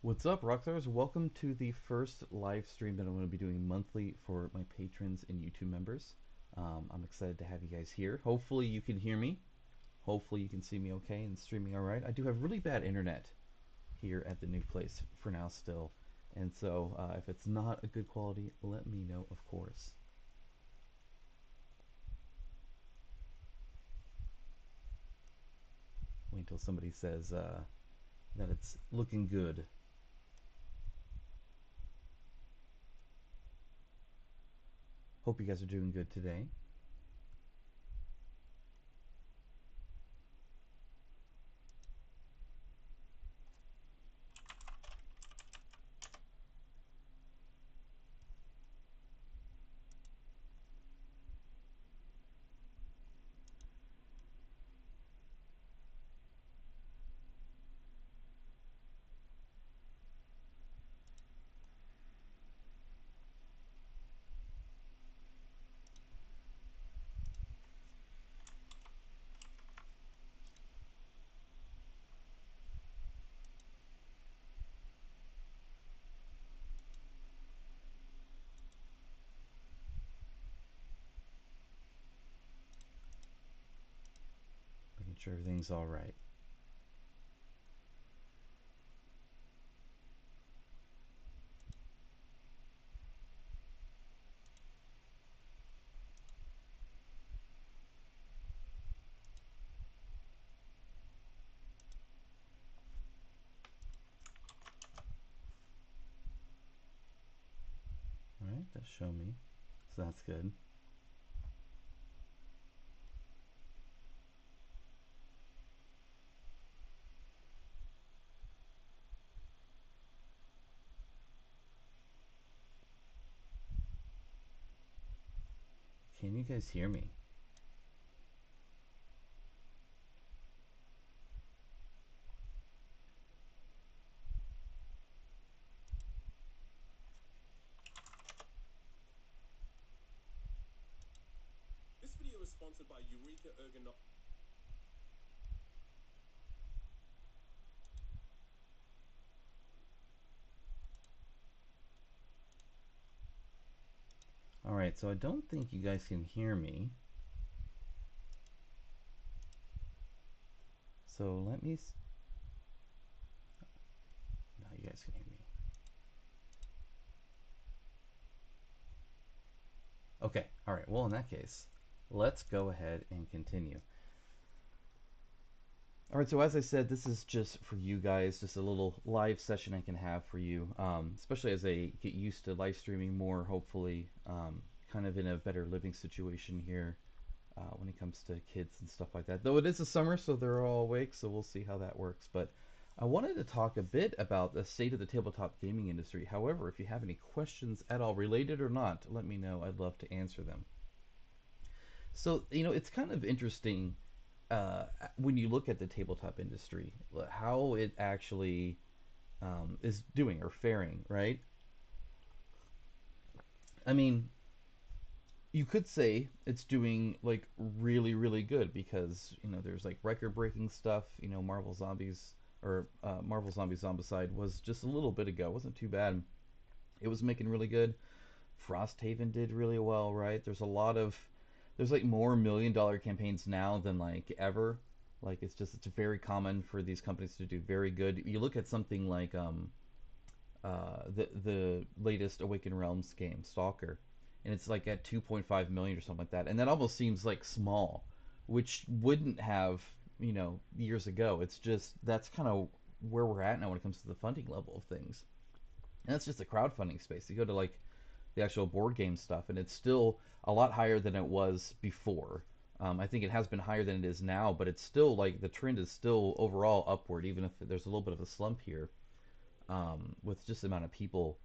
What's up, Rockstars? Welcome to the first live stream that I'm going to be doing monthly for my patrons and YouTube members. I'm excited to have you guys here. Hopefully you can hear me. Hopefully you can see me okay and streaming all right. I do have really bad internet here at the new place for now still. And so if it's not a good quality, let me know, of course. Wait until somebody says that it's looking good. Hope you guys are doing good today. Making sure everything's all right. All right, that show me. So that's good. Can you guys hear me? This video is sponsored by Eureka Ergonomics. All right, so I don't think you guys can hear me. So let me. Now you guys can hear me. Okay, all right. Well, in that case, let's go ahead and continue. All right, so as I said, this is just for you guys, just a little live session I can have for you, especially as I get used to live streaming more, hopefully, kind of in a better living situation here when it comes to kids and stuff like that. Though it is the summer, so they're all awake, so we'll see how that works. But I wanted to talk a bit about the state of the tabletop gaming industry. However, if you have any questions at all, related or not, let me know. I'd love to answer them. So, it's kind of interesting uh, when you look at the tabletop industry, how it actually is doing or faring, right? I mean, you could say it's doing like really, really good because there's like record-breaking stuff. Marvel Zombies or Marvel Zombies Zombicide was just a little bit ago. It wasn't too bad. It was making really good. Frosthaven did really well, right? There's like more million-dollar campaigns now than like ever. Like it's very common for these companies to do very good. You look at something like the latest Awaken Realms game, Stalker, and it's like at 2.5 million or something like that, and that almost seems like small, which wouldn't have years ago. It's just that's kind of where we're at now when it comes to the funding level of things, and that's just the crowdfunding space. You go to like the actual board game stuff, and it's still a lot higher than it was before. I think it has been higher than it is now, but it's still like the trend is still overall upward, even if there's a little bit of a slump here with just the amount of people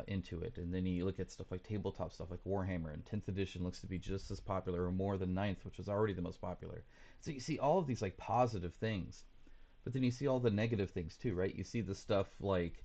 into it. And then you look at stuff like tabletop stuff like Warhammer, and 10th edition looks to be just as popular or more than ninth, which was already the most popular. So you see all of these like positive things, but then you see all the negative things too, right? You see the stuff like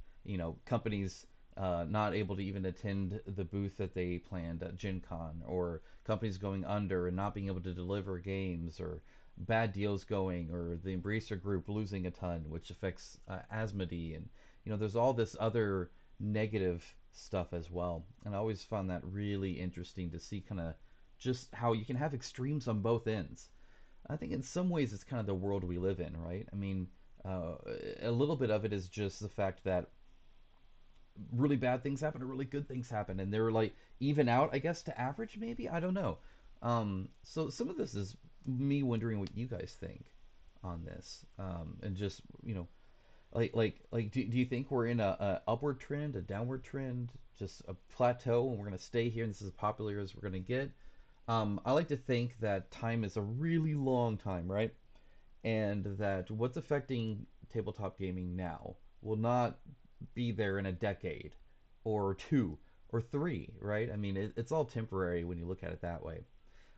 companies not able to even attend the booth that they planned at Gen Con, or companies going under and not being able to deliver games, or bad deals going, or the Embracer Group losing a ton, which affects Asmodee, and there's all this other negative stuff as well. And I always found that really interesting to see kind of just how you can have extremes on both ends. I think in some ways it's kind of the world we live in, right? I mean, uh, a little bit of it is just the fact that really bad things happen or really good things happen, and they're like even out, I guess, to average maybe. I don't know. So some of this is me wondering what you guys think on this, and just do you think we're in a upward trend, a downward trend, just a plateau, and we're gonna stay here, and this is as popular as we're gonna get? I like to think that time is a really long time, right? And that what's affecting tabletop gaming now will not be there in a decade or two or three, right? I mean, it's all temporary when you look at it that way.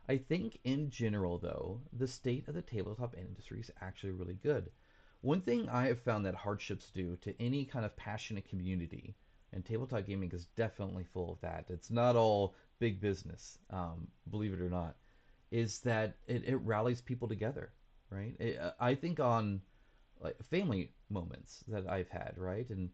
I think in general, though, the state of the tabletop industry is actually really good. One thing I have found that hardships do to any kind of passionate community, and tabletop gaming is definitely full of that. It's not all big business, believe it or not, is that it rallies people together, right? I think on like family moments that I've had, right? And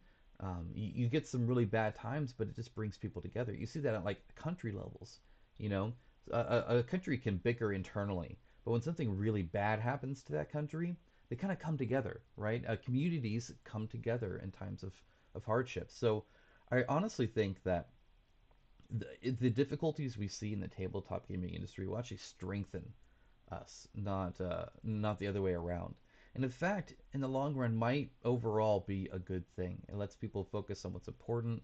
you get some really bad times, but it just brings people together. You see that at like country levels, you know, a country can bicker internally, but when something really bad happens to that country, they kind of come together, right? Communities come together in times of hardship. So I honestly think that the difficulties we see in the tabletop gaming industry will actually strengthen us, not the other way around. And in fact, in the long run, might overall be a good thing. It lets people focus on what's important,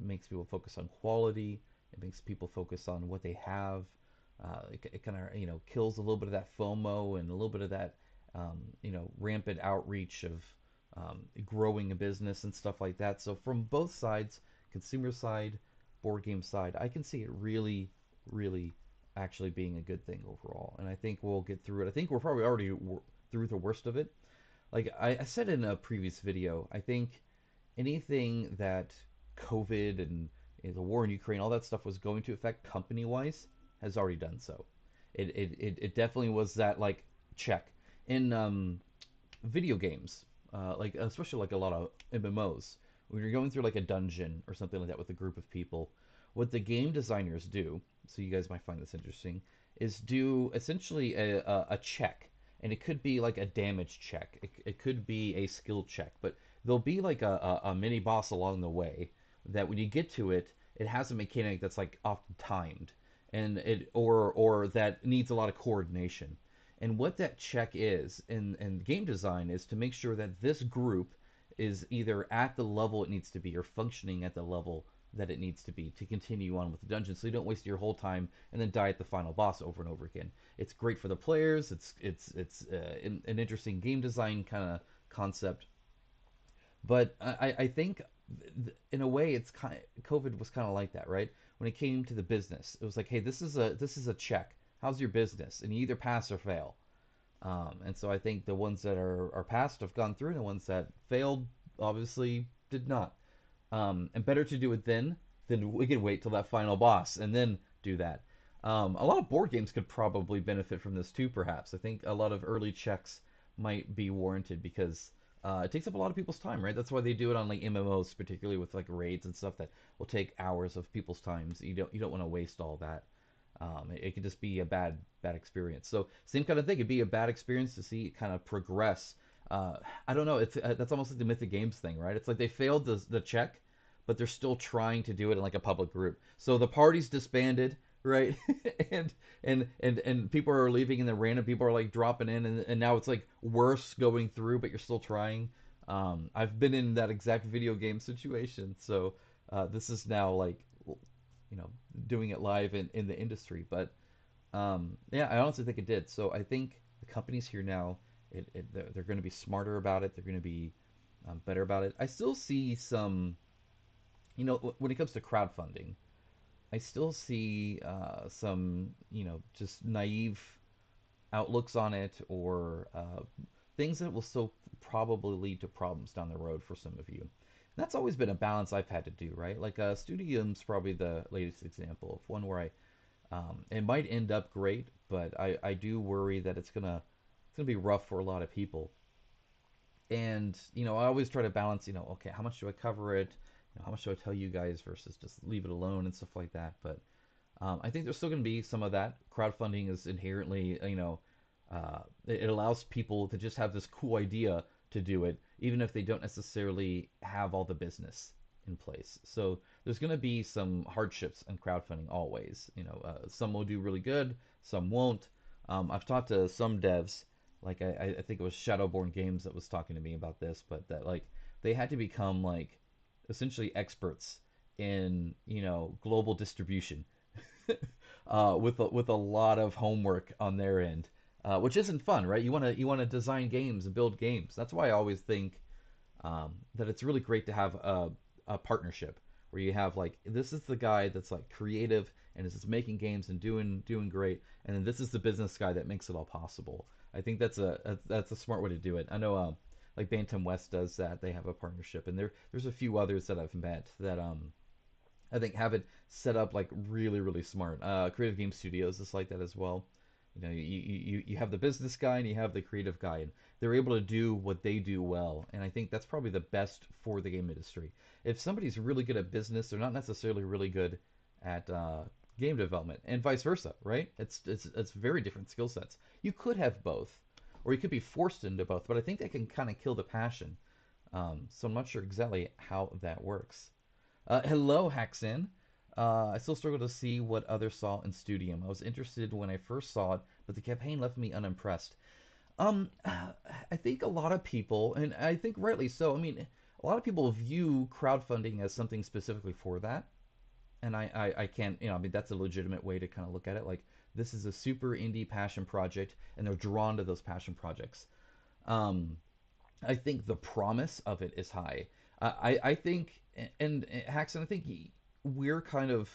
makes people focus on quality, it makes people focus on what they have. It kind of kills a little bit of that FOMO and a little bit of that rampant outreach of growing a business and stuff like that. So from both sides, consumer side, board game side, I can see it really, really actually being a good thing overall. And I think we'll get through it. I think we're probably already through the worst of it. Like I said in a previous video, I think anything that COVID and the war in Ukraine, all that stuff was going to affect company wise has already done so. It definitely was that like check in video games, like especially like a lot of MMOs, when you're going through like a dungeon or something like that with a group of people, what the game designers do, so you guys might find this interesting, is do essentially a check, and it could be like a damage check, it could be a skill check, but there'll be like a mini boss along the way that when you get to it, it has a mechanic that's like often timed, and it or that needs a lot of coordination. And what that check is in game design is to make sure that this group is either at the level it needs to be or functioning at the level that it needs to be to continue on with the dungeon, so you don't waste your whole time and then die at the final boss over and over again. It's great for the players. It's an interesting game design kind of concept, but I think in a way it's kind of, COVID was kind of like that, right? When it came to the business, it was like, hey, this is a check. How's your business? And you either pass or fail. And so I think the ones that are passed have gone through, and the ones that failed obviously did not. And better to do it then than we can wait till that final boss and then do that. A lot of board games could probably benefit from this too, perhaps. I think a lot of early checks might be warranted because it takes up a lot of people's time, right? That's why they do it on like MMOs, particularly with like raids and stuff that will take hours of people's times. You don't want to waste all that. It could just be a bad experience. So same kind of thing. It'd be a bad experience to see it kind of progress. I don't know. It's that's almost like the Mythic Games thing, right? It's like they failed the check, but they're still trying to do it in like a public group. So the party's disbanded, right? and and people are leaving, and then random people are like dropping in, and now it's like worse going through, but you're still trying. I've been in that exact video game situation, so this is now like doing it live in the industry. But yeah, I honestly think it did. So I think the companies here now, they're going to be smarter about it. They're going to be better about it. I still see some, when it comes to crowdfunding, I still see some, just naive outlooks on it, or things that will still probably lead to problems down the road for some of you. And that's always been a balance I've had to do, right? Like Studium's probably the latest example of one where it might end up great, but I do worry that it's gonna be rough for a lot of people. And I always try to balance, okay, how much do I cover it? How much do I tell you guys versus just leave it alone and stuff like that. But I think there's still going to be some of that. Crowdfunding is inherently, it allows people to just have this cool idea to do it, even if they don't necessarily have all the business in place. So there's going to be some hardships in crowdfunding always. Some will do really good, some won't. I've talked to some devs, like I think it was Shadowborn Games that was talking to me about this, but that like they had to become like essentially experts in global distribution with a lot of homework on their end, which isn't fun, right? You want to design games and build games. That's why I always think that it's really great to have a partnership where you have like this is the guy that's like creative and is just making games and doing great, and then this is the business guy that makes it all possible. I think that's a smart way to do it. I know like Bantam West does that. They have a partnership, and there's a few others that I've met that I think have it set up like really, really smart. Creative Game Studios is like that as well. You have the business guy and you have the creative guy, and they're able to do what they do well. And I think that's probably the best for the game industry. If somebody's really good at business, they're not necessarily really good at game development, and vice versa, right? It's very different skill sets. You could have both, or you could be forced into both, but I think that can kind of kill the passion. So I'm not sure exactly how that works. Hello, Haxin. I still struggle to see what others saw in Studium. I was interested when I first saw it, but the campaign left me unimpressed. I think a lot of people, and I think rightly so, I mean, a lot of people view crowdfunding as something specifically for that. And I can't, I mean, that's a legitimate way to kind of look at it. Like, this is a super indie passion project, and they're drawn to those passion projects. Um, I think the promise of it is high. I think, and Haxon, I think we're kind of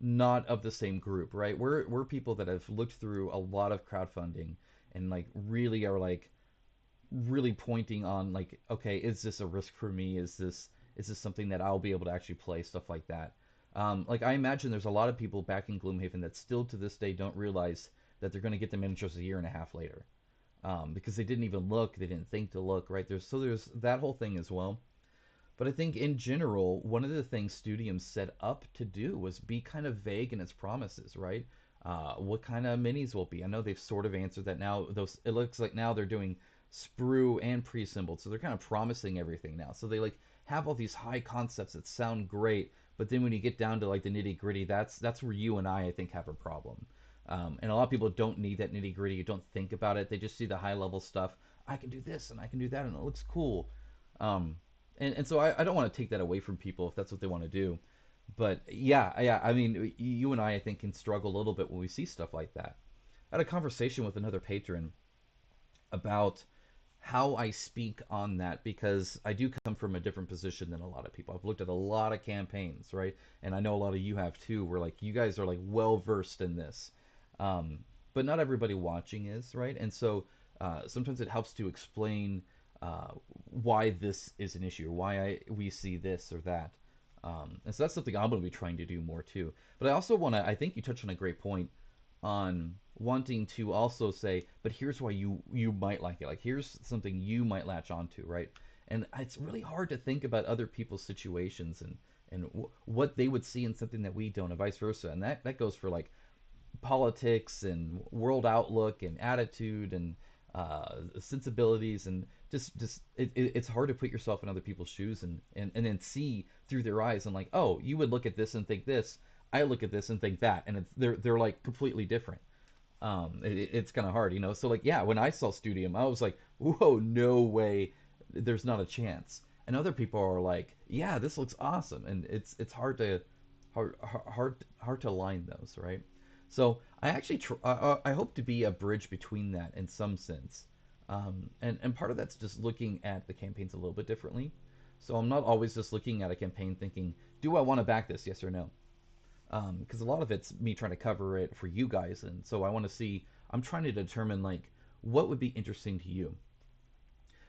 not of the same group, right? We're people that have looked through a lot of crowdfunding and like really are like really pointing on like, okay, is this a risk for me? Is this something that I'll be able to actually play? Stuff like that. Like I imagine there's a lot of people back in Gloomhaven that still to this day don't realize that they're going to get the miniatures a year and a half later because they didn't even look, they didn't think to look, right? There's that whole thing as well. But I think in general, one of the things Studium set up to do was be kind of vague in its promises, right? What kind of minis will be? I know they've sort of answered that now. Those it looks like now they're doing sprue and pre-assembled, so they're kind of promising everything now. So they like have all these high concepts that sound great, but then when you get down to like the nitty gritty, that's where you and I think have a problem. And a lot of people don't need that nitty gritty. You don't think about it. They just see the high level stuff. I can do this and I can do that, and it looks cool. Um, and so I don't want to take that away from people if that's what they want to do. But yeah, I mean, you and I think, can struggle a little bit when we see stuff like that. I had a conversation with another patron about how I speak on that because I do come from a different position than a lot of people. I've looked at a lot of campaigns, right? And I know a lot of you have too, where like you guys are like well versed in this. Um, but not everybody watching is, right? And so sometimes it helps to explain why this is an issue or why we see this or that. And so that's something I'm going to be trying to do more too. But I also want to, I think you touched on a great point on wanting to also say, but here's why you might like it. Like here's something you might latch onto, right? And it's really hard to think about other people's situations and what they would see in something that we don't, and vice versa. And that goes for like politics and world outlook and attitude and sensibilities and just it's hard to put yourself in other people's shoes and then see through their eyes and like, oh, you would look at this and think this, I look at this and think that, and they're like completely different. It's kind of hard, so like, yeah, when I saw Studium I was like, whoa, no way, there's not a chance. And other people are like, yeah, this looks awesome, and it's hard to align those, right? So I actually I hope to be a bridge between that in some sense, and part of that's just looking at the campaigns a little bit differently. So I'm not always just looking at a campaign thinking, do I want to back this, yes or no? Because a lot of it's me trying to cover it for you guys, and so I want to see. I'm trying to determine like what would be interesting to you,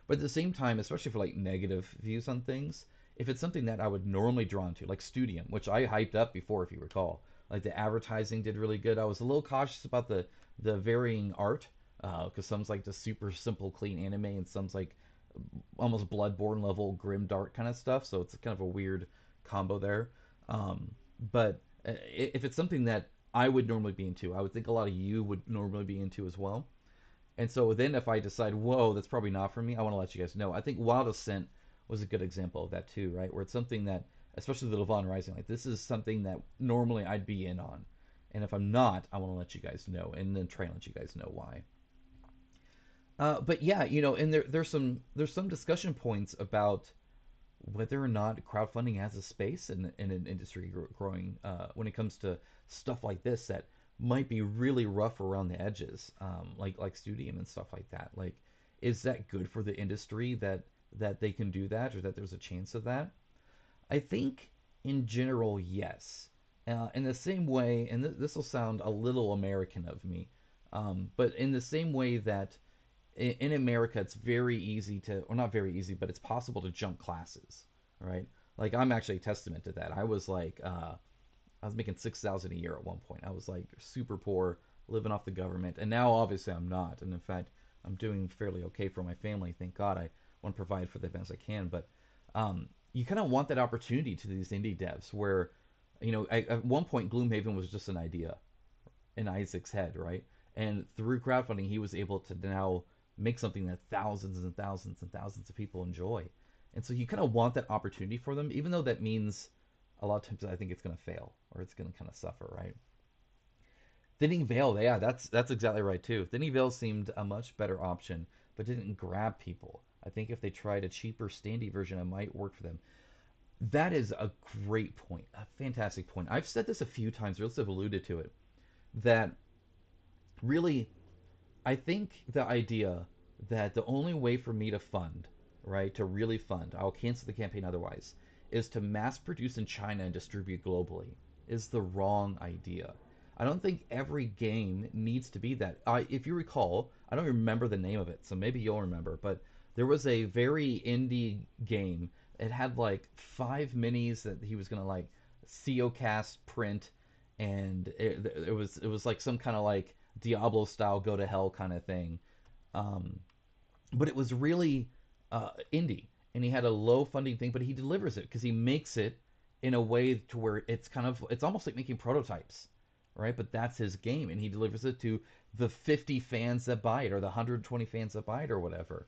but at the same time, especially for like negative views on things, if it's something that I would normally drawn to, like Studium, which I hyped up before, if you recall, like the advertising did really good. I was a little cautious about the varying art, because some's like just super simple, clean anime, and some's like almost Bloodborne level grim dark kind of stuff. So it's kind of a weird combo there. But if it's something that I would normally be into, I would think a lot of you would normally be into as well. And so then if I decide, whoa, that's probably not for me, I want to let you guys know. I think Wild Ascent was a good example of that too, right? Where it's something that, especially the Levon Rising, like this is something that normally I'd be in on. And if I'm not, I want to let you guys know and then try and let you guys know why. But yeah, and there's some discussion points about whether or not crowdfunding has a space in an industry growing when it comes to stuff like this that might be really rough around the edges, like Studium and stuff like that. Like, is that good for the industry that they can do that, or that there's a chance of that? I think in general, yes. In the same way, and this will sound a little American of me, but in the same way that in America, it's very easy to, or not very easy, but it's possible to jump classes, right? Like I'm actually a testament to that. I was making 6,000 a year at one point. I was like super poor, living off the government, and now obviously I'm not. And in fact, I'm doing fairly okay for my family. Thank God. I want to provide for the best I can, but you kind of want that opportunity to these indie devs where, at one point, Gloomhaven was just an idea in Isaac's head, right? And through crowdfunding, he was able to now make something that thousands and thousands and thousands of people enjoy. And so you kind of want that opportunity for them, even though that means a lot of times I think it's going to fail or it's going to kind of suffer, right? Thinning Veil, yeah, that's exactly right too. Thinning Veil seemed a much better option, but didn't grab people. I think if they tried a cheaper standy version, it might work for them. That is a great point, a fantastic point. I've said this a few times, or else I've alluded to it, that really I think the idea that the only way for me to fund, right, to really fund, I'll cancel the campaign otherwise, is to mass produce in China and distribute globally is the wrong idea. I don't think every game needs to be that. If you recall, I don't remember the name of it, so maybe you'll remember, but there was a very indie game. It had like 5 minis that he was gonna like COcast print, and it was like some kind of like Diablo style go to hell kind of thing. Um, but it was really indie, and he had a low funding thing, but he delivers it because he makes it in a way to where it's almost like making prototypes, right? But that's his game, and he delivers it to the 50 fans that buy it or the 120 fans that buy it or whatever.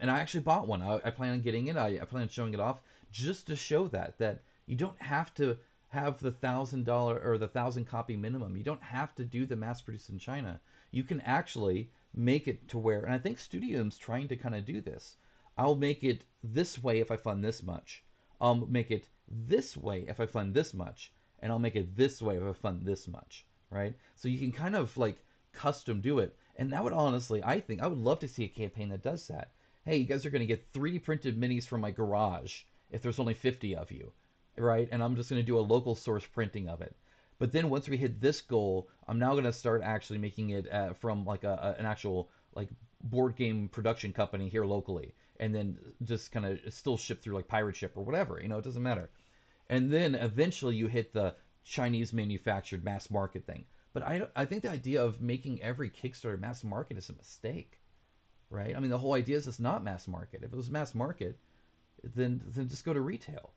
And I actually bought one. I plan on getting it. I plan on showing it off just to show that you don't have to have the $1,000 or the 1,000 copy minimum. You don't have to do the mass produced in China. You can actually make it to where, and I think Studium's trying to kind of do this. I'll make it this way if I fund this much. I'll make it this way if I fund this much, and I'll make it this way if I fund this much, right? So you can kind of like custom do it. And that would honestly, I think, I would love to see a campaign that does that. Hey, you guys are going to get 3D printed minis from my garage if there's only 50 of you, right? And I'm just going to do a local source printing of it. But then once we hit this goal, I'm now going to start actually making it from like an actual like board game production company here locally, and then just kind of still ship through like pirate ship or whatever. It doesn't matter. And then eventually you hit the Chinese manufactured mass market thing. But I think the idea of making every Kickstarter mass market is a mistake, right? I mean, the whole idea is it's not mass market. If it was mass market, then just go to retail.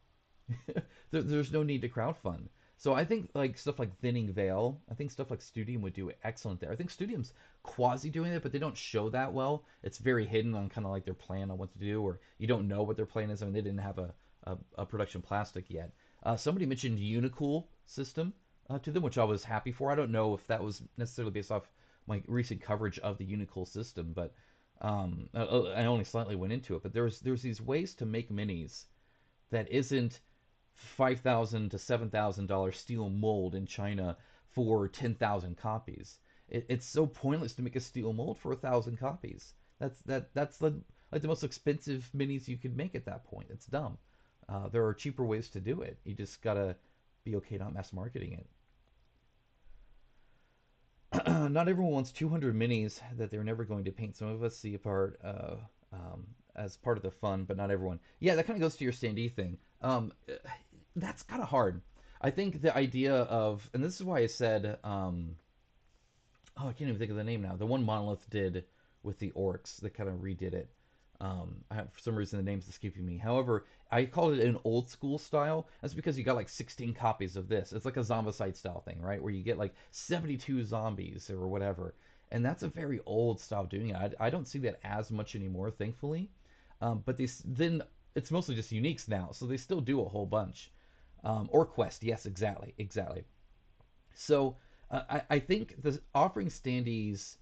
There's no need to crowdfund. So I think like stuff like Thinning Veil, I think stuff like Studium would do excellent there. I think Studium's quasi doing it, but they don't show that well. It's very hidden on kind of like their plan on what to do, or you don't know what their plan is. I mean, they didn't have a production plastic yet. Somebody mentioned Unicool system to them, which I was happy for. I don't know if that was necessarily based off my recent coverage of the Unicool system, but I only slightly went into it. But there's these ways to make minis that isn't $5,000 to $7,000 steel mold in China for 10,000 copies. It's so pointless to make a steel mold for 1,000 copies. That's like the most expensive minis you could make at that point. It's dumb. There are cheaper ways to do it. You just gotta be okay not mass marketing it. Not everyone wants 200 minis that they're never going to paint. Some of us see a part as part of the fun, but not everyone. Yeah, that kind of goes to your standee thing. That's kind of hard. I think the idea of, and this is why I said, oh, I can't even think of the name now. The one Monolith did with the orcs that kind of redid it. For some reason, the name's escaping me. However, I called it an old school style. That's because you got like 16 copies of this. It's like a zombicide style thing, right? Where you get like 72 zombies or whatever. And that's a very old style of doing it. I don't see that as much anymore, thankfully. But these then it's mostly just uniques now, so they still do a whole bunch. Or quest, yes, exactly, exactly. So I think the offering standees,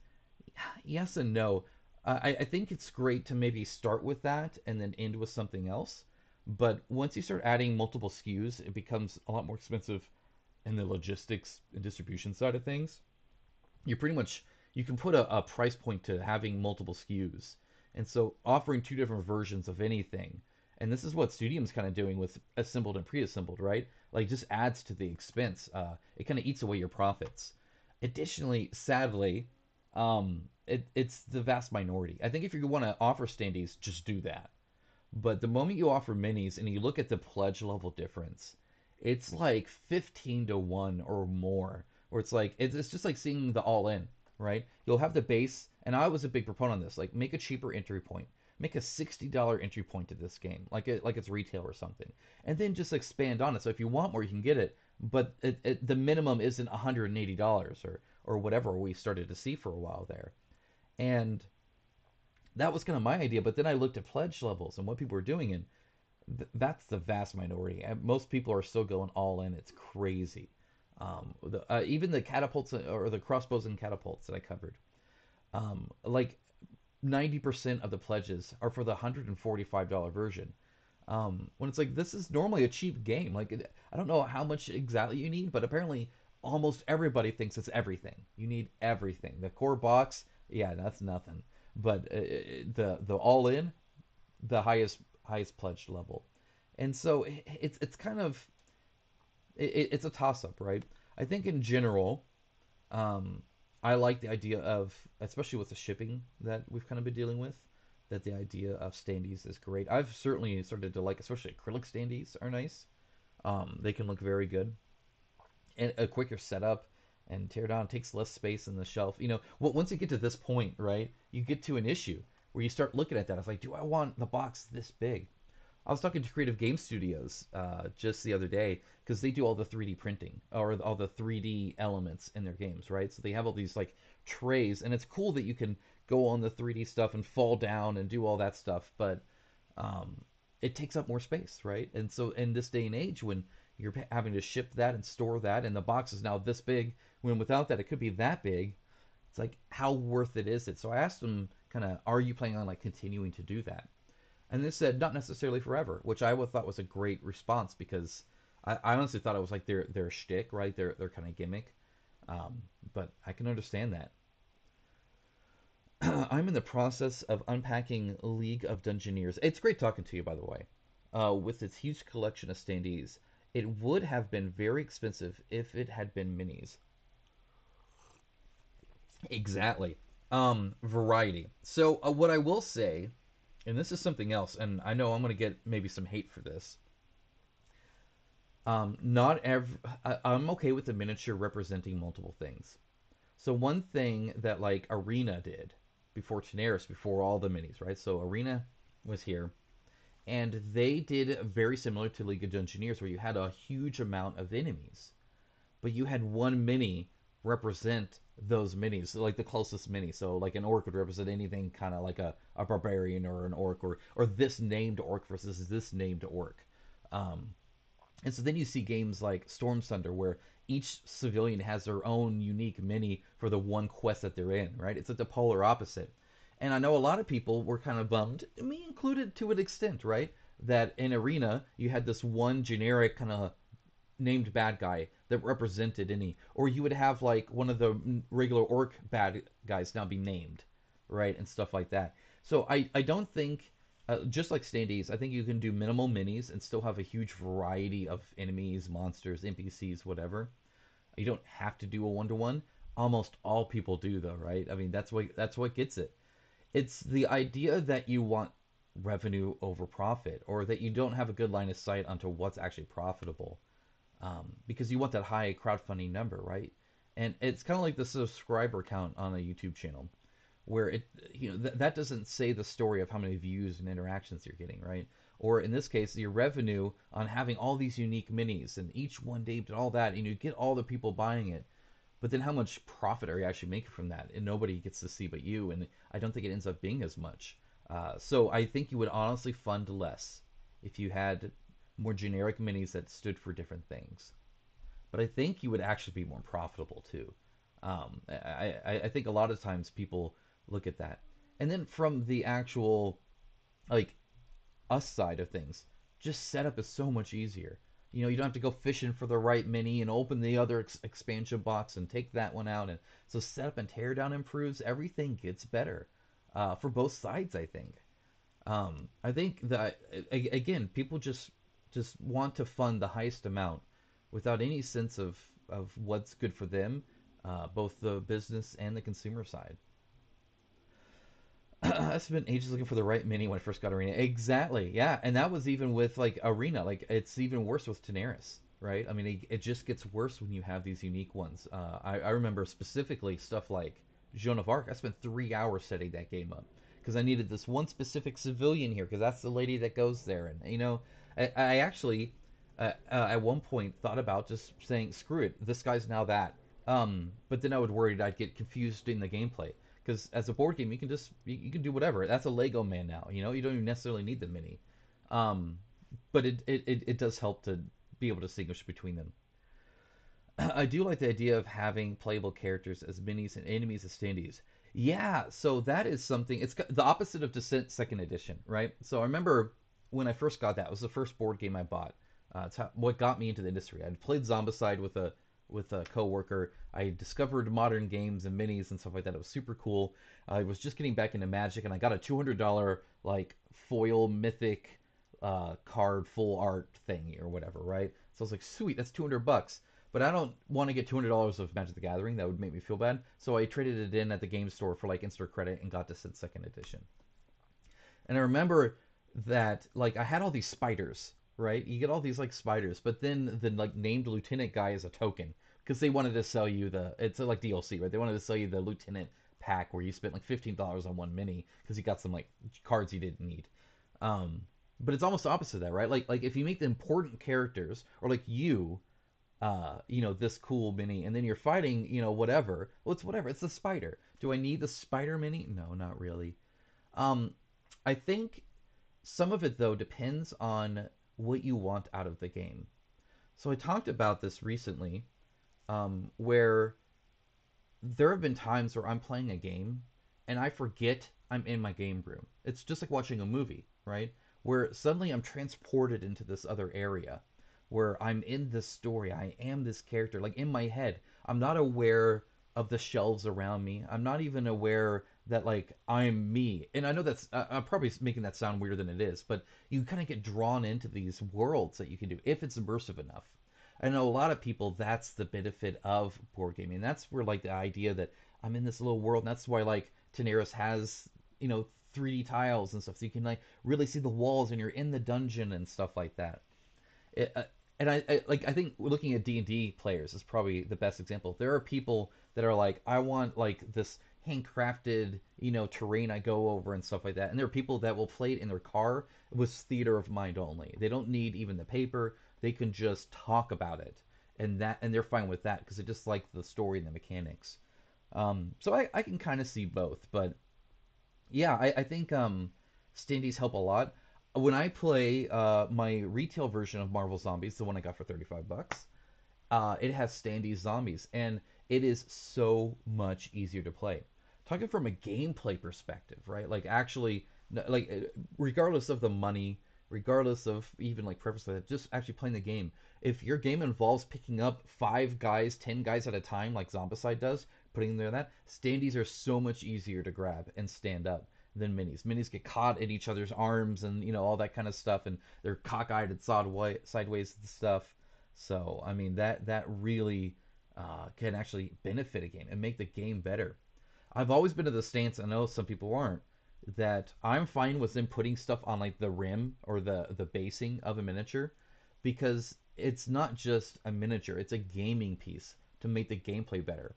yes and no. I think it's great to maybe start with that and then end with something else. But once you start adding multiple SKUs, it becomes a lot more expensive in the logistics and distribution side of things. You pretty much you can put a price point to having multiple SKUs. And so offering two different versions of anything, and this is what Studium's kind of doing with assembled and pre-assembled, right? Like just adds to the expense. It kind of eats away your profits. Additionally, sadly, it's the vast minority. I think if you want to offer standees, just do that. But the moment you offer minis and you look at the pledge level difference, it's like 15 to 1 or more. Where it's like, it's just like seeing the all in, right? You'll have the base, and I was a big proponent of this, like make a cheaper entry point. Make a $60 entry point to this game, like it's retail or something. And then just expand on it. So if you want more, you can get it. But the minimum isn't $180 or whatever we started to see for a while there. And that was kind of my idea. But then I looked at pledge levels and what people were doing, and that's the vast minority. Most people are still going all in. It's crazy. Even the catapults or the crossbows and catapults that I covered, like 90% of the pledges are for the $145 version. When it's like this is normally a cheap game. I don't know how much exactly you need, but apparently almost everybody thinks it's everything. You need everything. The core box, yeah, that's nothing. But the all in, the highest pledge level. And so it's kind of it's a toss up, right? I think in general, um, I like the idea of, especially with the shipping that we've kind of been dealing with, that the idea of standees is great. I've certainly started to like, especially acrylic standees are nice. They can look very good and a quicker setup and tear down takes less space in the shelf. Once you get to this point, right, you get to an issue where you start looking at that. It's like, do I want the box this big? I was talking to Creative Game Studios just the other day because they do all the 3D printing or all the 3D elements in their games, right? So they have all these like trays, and it's cool that you can go on the 3D stuff and fall down and do all that stuff, but um, it takes up more space, right? And so in this day and age, when you're having to ship that and store that, and the box is now this big, when without that it could be that big, it's like how worth it is it? So I asked them, kind of, are you planning on like continuing to do that? And they said not necessarily forever, which I thought was a great response because I honestly thought it was like their shtick, right? Their kind of gimmick. But I can understand that. I'm in the process of unpacking League of Dungeoneers. It's great talking to you, by the way. With its huge collection of standees, it would have been very expensive if it had been minis. Exactly. Variety. So what I will say, and this is something else, and I know I'm going to get maybe some hate for this. Not every. I'm okay with the miniature representing multiple things. So one thing that like Arena did before Tenaris, before all the minis, right? So Arena was here, and they did very similar to League of Engineers, where you had a huge amount of enemies, but you had one mini represent those minis, so like the closest mini. So like an orc would represent anything kind of like a barbarian or an orc, or this named orc versus this named orc. Um, and so then you see games like Storm Thunder where each civilian has their own unique mini for the one quest that they're in, right? It's like the polar opposite. And I know a lot of people were kind of bummed, me included to an extent, right? That in Arena, you had this one generic kind of named bad guy that represented any, or you would have like one of the regular orc bad guys now be named, right, and stuff like that. So I don't think, just like standees, I think you can do minimal minis and still have a huge variety of enemies, monsters, NPCs, whatever. You don't have to do a one to one. Almost all people do though, right? I mean, that's what gets it. It's the idea that you want revenue over profit, or that you don't have a good line of sight onto what's actually profitable, because you want that high crowdfunding number, right? And it's kind of like the subscriber count on a YouTube channel. where it that doesn't say the story of how many views and interactions you're getting, right? Or in this case, your revenue on having all these unique minis and each one named and all that, and you get all the people buying it. But then how much profit are you actually making from that? And nobody gets to see but you. And I don't think it ends up being as much. So I think you would honestly fund less if you had more generic minis that stood for different things. But I think you would actually be more profitable too. I think a lot of times people look at that. And then from the actual, like, us side of things, just setup is so much easier. You don't have to go fishing for the right mini and open the other expansion box and take that one out. And so setup and teardown improves. Everything gets better for both sides, I think. I think that again, people just want to fund the highest amount without any sense of what's good for them, both the business and the consumer side. I spent ages looking for the right mini when I first got Arena. Exactly, yeah, and that was even with like Arena. Like it's even worse with Daenerys, right? I mean, it just gets worse when you have these unique ones. I remember specifically stuff like Joan of Arc. I spent 3 hours setting that game up because I needed this one specific civilian here because that's the lady that goes there, and I actually at one point thought about just saying, screw it, this guy's now that. But then I would worry that I'd get confused in the gameplay because as a board game, you can do whatever. That's a Lego man now. You don't even necessarily need the mini, um, but it does help to be able to distinguish between them. I do like the idea of having playable characters as minis and enemies as standees. Yeah, so that is something. It's the opposite of Descent Second Edition, right? So I remember when I first got that. It was the first board game I bought. It's what got me into the industry. I'd played Zombicide with a coworker. I discovered modern games and minis and stuff like that. It was super cool. I was just getting back into Magic, and I got a $200 like foil mythic card full art thing or whatever, right? So I was like, sweet, that's $200. But I don't want to get $200 of Magic the Gathering. That would make me feel bad. So I traded it in at the game store for like instant credit and got this in second edition. And I remember that like I had all these spiders, right? You get all these like spiders, but then the like named lieutenant guy is a token because they wanted to sell you the it's like DLC, right? They wanted to sell you the lieutenant pack where you spent like $15 on one mini because you got some like cards you didn't need. Um, but it's almost the opposite of that, right? Like if you make the important characters or like this cool mini, and then you're fighting, whatever. Well, it's whatever. It's the spider. Do I need the spider mini? No, not really. Um, I think some of it though depends on what you want out of the game. So I talked about this recently, where there have been times where I'm playing a game and I forget I'm in my game room. It's just like watching a movie, right? Where suddenly I'm transported into this other area where I'm in this story. I am this character. Like in my head, I'm not aware of the shelves around me. I'm not even aware that like I'm me. And I know that's I'm probably making that sound weirder than it is, but you kind of get drawn into these worlds that you can do if it's immersive enough. I know a lot of people that's the benefit of board gaming. That's where like the idea that I'm in this little world. And that's why like Daenerys has 3D tiles and stuff, so you can like really see the walls and you're in the dungeon and stuff like that. It, and I think looking at D&D players is probably the best example. There are people that are like, I want like this handcrafted terrain I go over and stuff like that. And there are people that will play it in their car with theater of mind only. They don't need even the paper. They can just talk about it, and they're fine with that because they just like the story and the mechanics. So I can kind of see both, but yeah, I think standees help a lot. When I play my retail version of Marvel Zombies, the one I got for $35, it has standee zombies, and it is so much easier to play. Talking from a gameplay perspective, right? Like actually, regardless of the money, regardless of even like preference, like that, just actually playing the game. If your game involves picking up 5 guys, 10 guys at a time, like Zombicide does, putting them there, that standees are so much easier to grab and stand up than minis. Minis get caught in each other's arms and all that kind of stuff, and they're cockeyed and sideways and stuff. So I mean that really can actually benefit a game and make the game better. I've always been of the stance, I know some people aren't, that I'm fine with them putting stuff on like the rim or the basing of a miniature because it's not just a miniature, it's a gaming piece to make the gameplay better.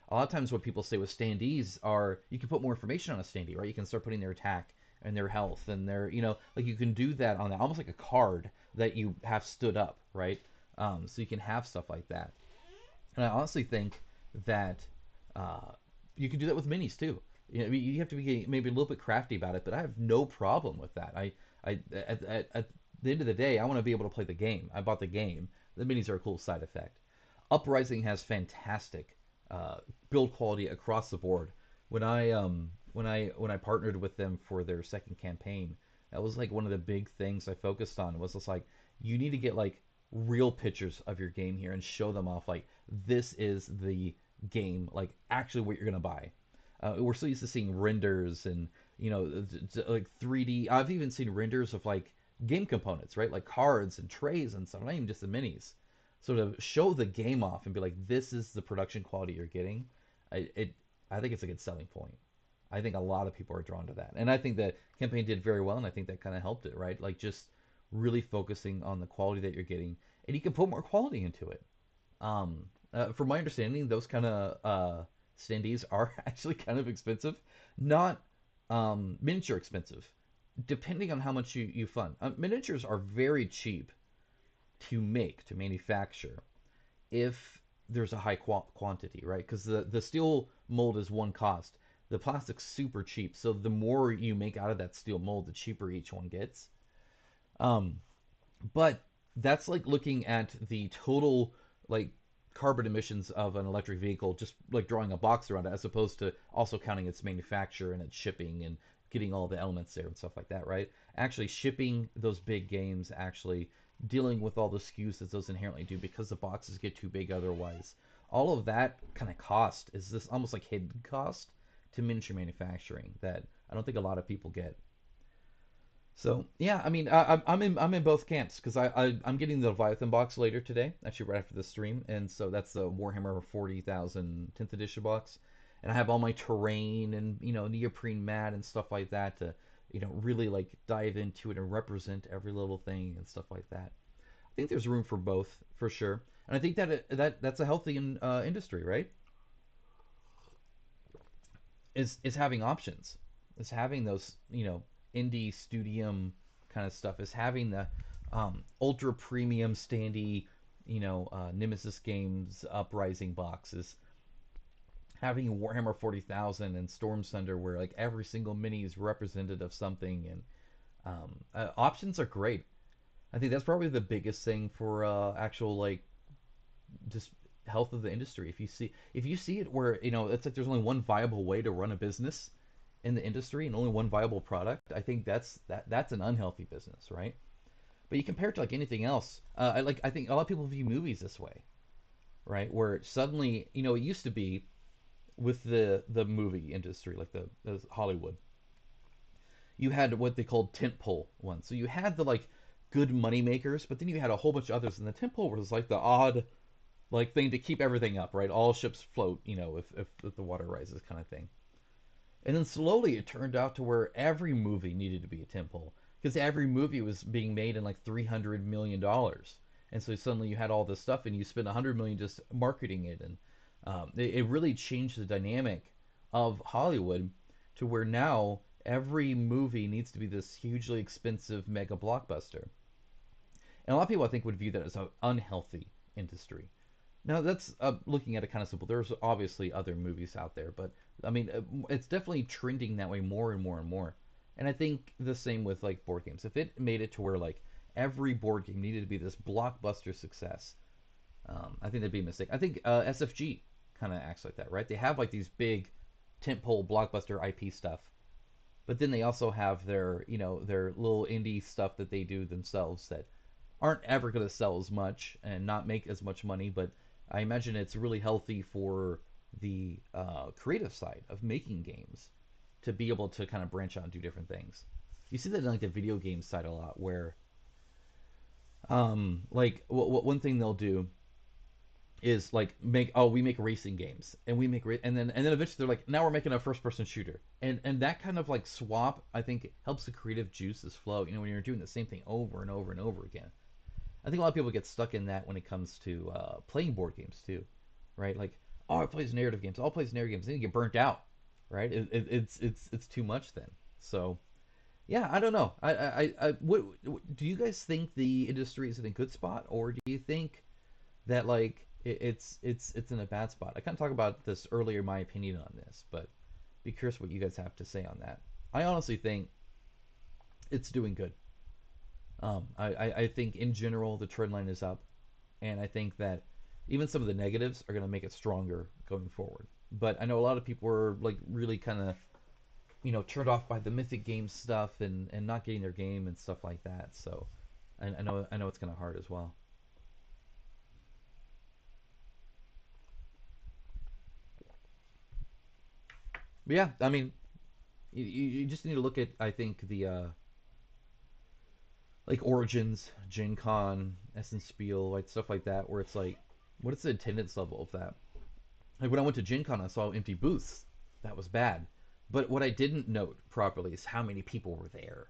a lot of times what people say with standees are you can put more information on a standee, right? You can start putting their attack and their health and their, like you can do that on that, almost like a card that you have stood up, right? So you can have stuff like that. And I honestly think that uh, you can do that with minis too. I mean, you have to be maybe a little bit crafty about it, but I have no problem with that. At the end of the day, I want to be able to play the game. I bought the game. The minis are a cool side effect. Uprising has fantastic build quality across the board. When I partnered with them for their second campaign, that was like one of the big things I focused on. Was just like you need to get like real pictures of your game here and show them off. Like this is the game, like actually what you're gonna buy. We're so used to seeing renders and like 3D. I've even seen renders of like game components, right? Like cards and trays and stuff. Not even just the minis. So to show the game off and be like, this is the production quality you're getting, I, it I think it's a good selling point. I think a lot of people are drawn to that, and I think the campaign did very well, and I think that kind of helped it, right? Like just really focusing on the quality that you're getting, and you can put more quality into it. From my understanding, those kind of standees are actually kind of expensive, not miniature expensive, depending on how much you fund. Miniatures are very cheap to make, to manufacture, if there's a high quantity, right? Because the steel mold is one cost. The plastic's super cheap, so the more you make out of that steel mold, the cheaper each one gets. Um, but that's like looking at the total like carbon emissions of an electric vehicle, just like drawing a box around it, as opposed to also counting its manufacture and its shipping and getting all the elements there and stuff like that, right? Actually shipping those big games, actually dealing with all the SKUs that those inherently do because the boxes get too big otherwise. All of that kind of cost is this almost like hidden cost to miniature manufacturing that I don't think a lot of people get. So yeah, I mean, I'm in both camps because I'm getting the Leviathan box later today, actually right after the stream, and so that's the Warhammer 40,000 10th edition box, and I have all my terrain and neoprene mat and stuff like that to really like dive into it and represent every little thing and stuff like that. I think there's room for both for sure, and I think that's a healthy industry, right? Is having options, is having those indie studium kind of stuff, is having the ultra premium standy Nemesis Games Uprising boxes, having Warhammer 40,000 and Storm Thunder where like every single mini is representative of something, and options are great. I think that's probably the biggest thing for actual like just health of the industry. If you see it where it's like there's only one viable way to run a business in the industry and only one viable product, I think that's an unhealthy business, right? But you compare it to like anything else. I think a lot of people view movies this way, right? Where suddenly it used to be with the movie industry, like the Hollywood, you had what they called tentpole ones. So you had the like good money makers, but then you had a whole bunch of others, and the tentpole was like the odd like thing to keep everything up, right? All ships float, if the water rises, kind of thing. And then slowly it turned out to where every movie needed to be a temple because every movie was being made in like $300 million, and so suddenly you had all this stuff and you spent 100 million just marketing it, and it really changed the dynamic of Hollywood to where now every movie needs to be this hugely expensive mega blockbuster. And a lot of people I think would view that as an unhealthy industry. Now that's looking at it kind of simple. There's obviously other movies out there, but I mean, it's definitely trending that way more and more and more. And I think the same with like board games. If it made it to where like every board game needed to be this blockbuster success, I think that'd be a mistake. I think SFG kind of acts like that, right? They have like these big tentpole blockbuster IP stuff, but then they also have their little indie stuff that they do themselves that aren't ever going to sell as much and not make as much money, but I imagine it's really healthy for the creative side of making games to be able to kind of branch out and do different things. You see that in like the video game side a lot, where like one thing they'll do is like we make racing games and we make and then eventually they're like now we're making a first person shooter, and that kind of like swap I think helps the creative juices flow. When you're doing the same thing over and over and over again. I think a lot of people get stuck in that when it comes to playing board games too, right? Like, all it plays narrative games, all it plays narrative games, then you get burnt out, right? It's too much then. So yeah, I don't know. What do you guys think the industry is in a good spot, or do you think that like it's in a bad spot? I kind of talked about this earlier, my opinion on this, but be curious what you guys have to say on that. I honestly think it's doing good. I think in general the trend line is up, and I think that even some of the negatives are going to make it stronger going forward. But I know a lot of people were like really kind of turned off by the Mythic Games stuff and not getting their game and stuff like that. So I know it's kind of hard as well. But yeah, I mean, you just need to look at I think the like Origins, Gen Con, Essence Spiel, like stuff like that, where it's like, what is the attendance level of that? Like when I went to Gen Con, I saw empty booths. That was bad. But what I didn't note properly is how many people were there,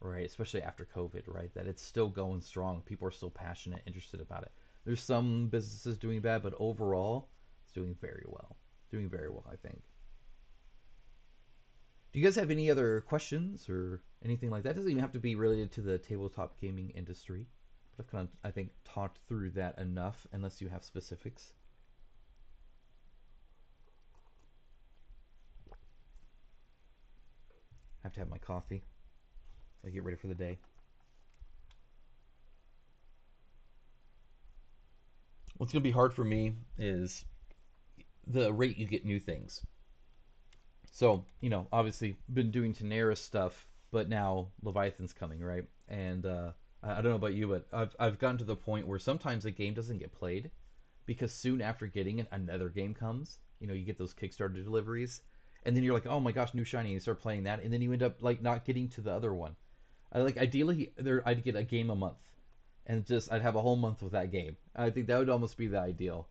right? Especially after COVID, right? That it's still going strong. People are still passionate, interested about it. There's some businesses doing bad, but overall, it's doing very well. Doing very well, I think. Do you guys have any other questions or anything like that? It doesn't even have to be related to the tabletop gaming industry. But I've kind of, I think, talked through that enough, unless you have specifics. I have to have my coffee. I get ready for the day. What's going to be hard for me is the rate you get new things. So, obviously been doing Daenerys stuff, but now Leviathan's coming, right? And I don't know about you, but I've gotten to the point where sometimes a game doesn't get played because soon after getting it, another game comes. You get those Kickstarter deliveries, and then you're like, oh my gosh, new shiny, and you start playing that, and then you end up like not getting to the other one. I like ideally there I'd get a game a month, and just I'd have a whole month with that game. I think that would almost be the ideal.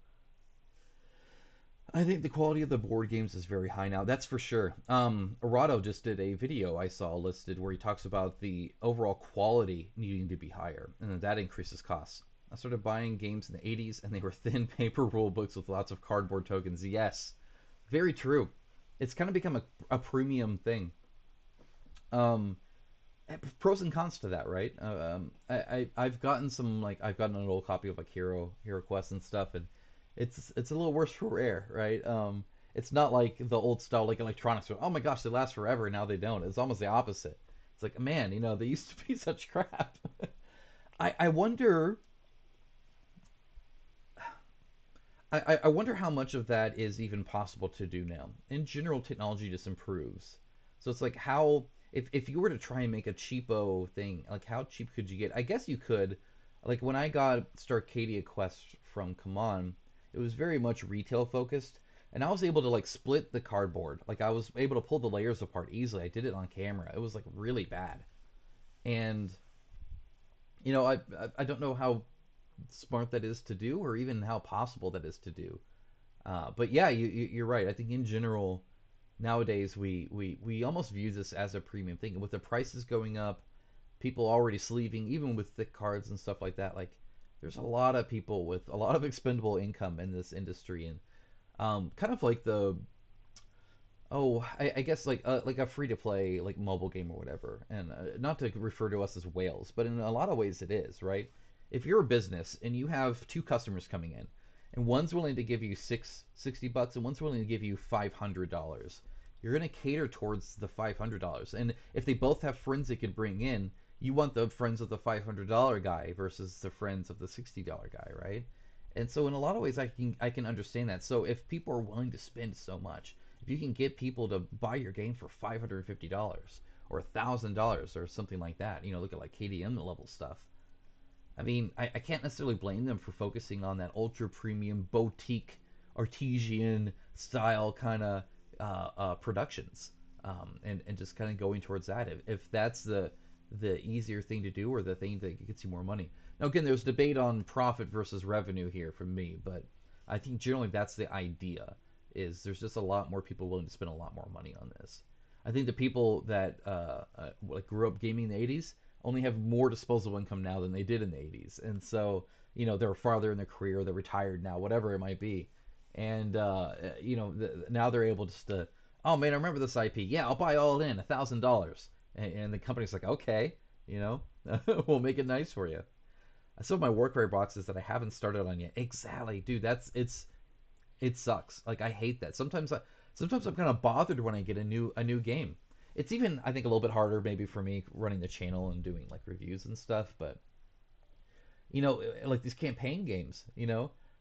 I think the quality of the board games is very high now. That's for sure. Arado just did a video I saw listed where he talks about the overall quality needing to be higher, and then that increases costs. I started buying games in the 80s, and they were thin paper rule books with lots of cardboard tokens. Yes, very true. It's kind of become a premium thing. Um, Pros and cons to that, right? I've gotten some like I've gotten an old copy of like Hero Quest and stuff, and it's a little worse for rare, right? It's not like the old style like electronics where oh my gosh they last forever and now they don't. It's almost the opposite. It's like man, they used to be such crap. I wonder I wonder how much of that is even possible to do now. In general, technology just improves. So it's like how if you were to try and make a cheapo thing, like how cheap could you get? I guess you could. Like when I got Starcadia Quest from Come On, it was very much retail focused, and I was able to like split the cardboard. Like I was able to pull the layers apart easily. I did it on camera. It was like really bad, and I don't know how smart that is to do, or even how possible that is to do. But yeah, you're right. I think in general, nowadays we almost view this as a premium thing. And with the prices going up, people already sleeving, even with thick cards and stuff like that, like there's a lot of people with a lot of expendable income in this industry. And kind of like I guess like a free to play like mobile game or whatever. And not to refer to us as whales, but in a lot of ways it is, right? If you're a business and you have two customers coming in, and one's willing to give you 60 bucks and one's willing to give you $500, you're gonna cater towards the $500. And if they both have friends they could bring in, you want the friends of the $500 guy versus the friends of the $60 guy, right? And so in a lot of ways I can understand that. So if people are willing to spend so much, if you can get people to buy your game for $550 or $1,000 or something like that, look at like KDM level stuff. I mean, I can't necessarily blame them for focusing on that ultra premium boutique artesian style kind of productions, and just kind of going towards that. If that's the easier thing to do or the thing that gets you more money. Now again, there's debate on profit versus revenue here from me, but I think generally that's the idea. Is there's just a lot more people willing to spend a lot more money on this. I think the people that like grew up gaming in the 80s only have more disposable income now than they did in the 80s. And so, they're farther in their career, they're retired now, whatever it might be. and now they're able just to, oh man, I remember this IP. Yeah, I'll buy all in $1,000, and the company's like, okay, you know, we'll make it nice for you. I still have my Warcry boxes that I haven't started on yet. Exactly, dude. It sucks. Like I hate that. Sometimes I'm kind of bothered when I get a new game. It's even I think a little bit harder maybe for me running the channel and doing like reviews and stuff, but like these campaign games,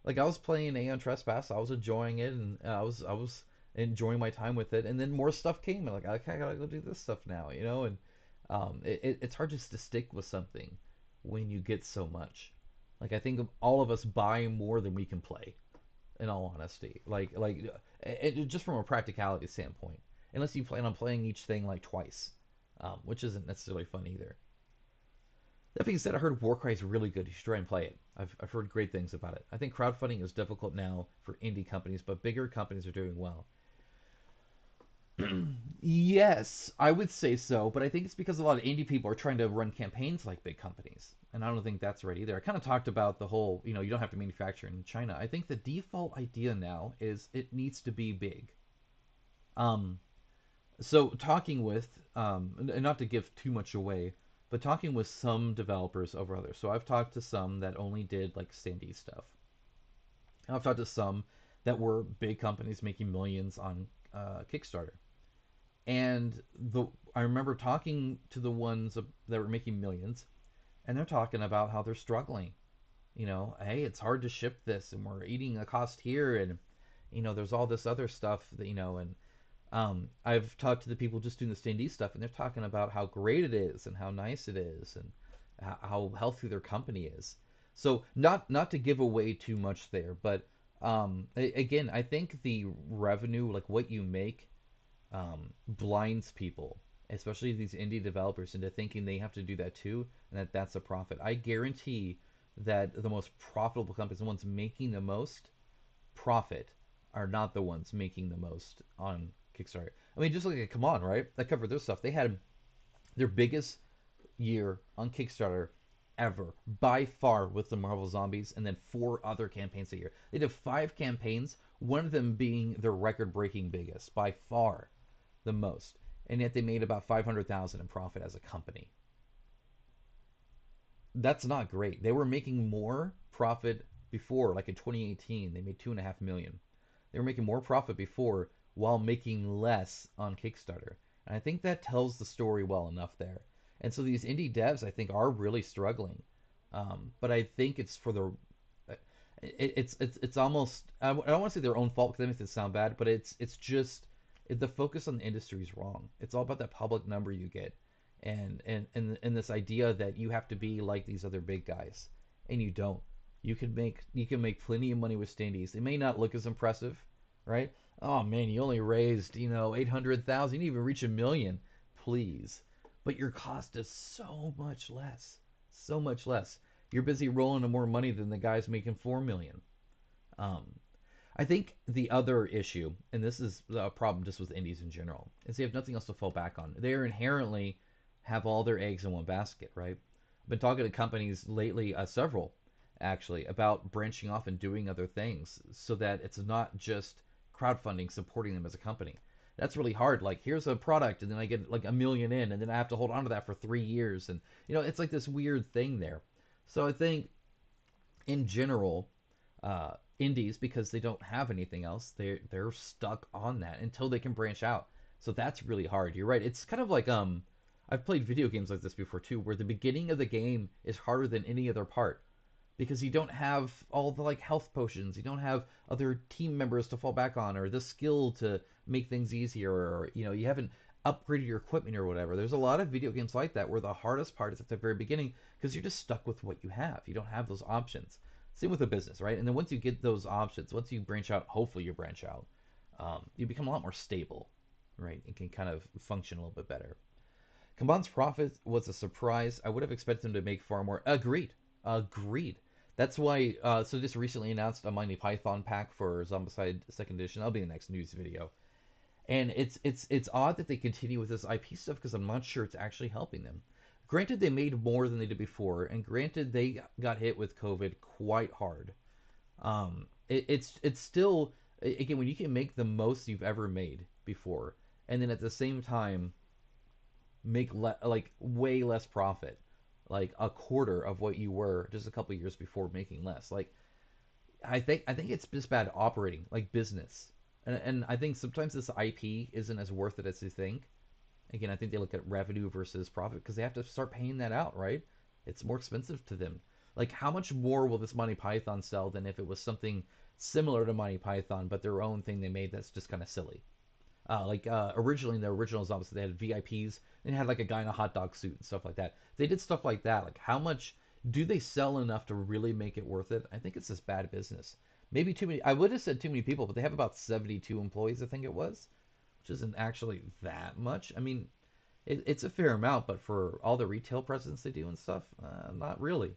like I was playing Aeon Trespass, I was enjoying it, and I was enjoying my time with it, and then more stuff came, and like okay, I gotta go do this stuff now, and it's hard just to stick with something when you get so much. Like I think all of us buy more than we can play, in all honesty. Just from a practicality standpoint, unless you plan on playing each thing like twice, which isn't necessarily fun either. That being said, I heard Warcry is really good. You should try and play it. I've heard great things about it. I think crowdfunding is difficult now for indie companies, but bigger companies are doing well. Yes, I would say so, but I think it's because a lot of indie people are trying to run campaigns like big companies. And I don't think that's right either. I kind of talked about the whole, you don't have to manufacture in China. I think the default idea now is it needs to be big. Um, so talking with, and not to give too much away, but talking with some developers over others. So I've talked to some that only did like standee stuff. I've talked to some that were big companies making millions on Kickstarter. And I remember talking to the ones that were making millions, and they're talking about how they're struggling. Hey, it's hard to ship this, and we're eating a cost here, and there's all this other stuff that and I've talked to the people just doing the standee stuff, and they're talking about how great it is and how nice it is and how healthy their company is. So not to give away too much there, but again, I think the revenue, like what you make, blinds people, especially these indie developers, into thinking they have to do that too, and that's a profit. I guarantee that the most profitable companies, the ones making the most profit, are not the ones making the most on Kickstarter. I mean, just look at Come On, right? I covered their stuff. They had their biggest year on Kickstarter ever by far with the Marvel Zombies, and then four other campaigns a year. They did five campaigns, one of them being their record-breaking biggest by far, the most, and yet they made about 500,000 in profit as a company. That's not great. They were making more profit before, like in 2018, they made 2.5 million. They were making more profit before while making less on Kickstarter. And I think that tells the story well enough there. And so these indie devs, I think, are really struggling. But I think it's for the it's almost I don't want to say their own fault because that makes it sound bad, but it's just the focus on the industry is wrong. It's all about that public number you get, and this idea that you have to be like these other big guys, and you don't. You can make plenty of money with standees. They may not look as impressive, right? Oh man, you only raised 800,000. You didn't even reach 1 million, please. But your cost is so much less. You're busy rolling in more money than the guys making 4 million. Um, I think the other issue, and this is a problem just with indies in general, is they have nothing else to fall back on. They inherently have all their eggs in one basket, right? I've been talking to companies lately, several actually, about branching off and doing other things so that it's not just crowdfunding supporting them as a company. That's really hard. Like, here's a product, and then I get like 1 million in, and then I have to hold on to that for 3 years, and it's like this weird thing there. So I think in general, indies, because they don't have anything else, they're stuck on that until they can branch out. So that's really hard. You're right. It's kind of like I've played video games like this before too, where the beginning of the game is harder than any other part because you don't have all the like health potions, you don't have other team members to fall back on, or the skill to make things easier, or you haven't upgraded your equipment or whatever. There's a lot of video games like that where the hardest part is at the very beginning because you're just stuck with what you have. You don't have those options. Same with a business, right? And then once you get those options, once you branch out, hopefully you branch out, you become a lot more stable, right? And can kind of function a little bit better. Kaban's profit was a surprise. I would have expected them to make far more. Agreed. Agreed. That's why. So just recently announced a Monty Python pack for Zombicide Second Edition. That'll be the next news video. And it's odd that they continue with this IP stuff because I'm not sure it's actually helping them. Granted, they made more than they did before, and granted, they got hit with COVID quite hard. It's still Again, when you can make the most you've ever made before, and then at the same time make like way less profit, like a quarter of what you were just a couple years before making less. Like I think it's just bad operating, like business, and I think sometimes this IP isn't as worth it as you think. Again, I think they look at revenue versus profit because they have to start paying that out, right? It's more expensive to them. Like, how much more will this Monty Python sell than if it was something similar to Monty Python, but their own thing they made that's just kind of silly? Originally in the original zombies, they had VIPs and they had like a guy in a hot dog suit and stuff like that. They did stuff like that. Like, how much do they sell enough to really make it worth it? I think it's just bad business. Maybe too many. I would have said too many people, but they have about 72 employees, I think it was, which isn't actually that much. I mean, it's a fair amount, but for all the retail presence they do and stuff, not really.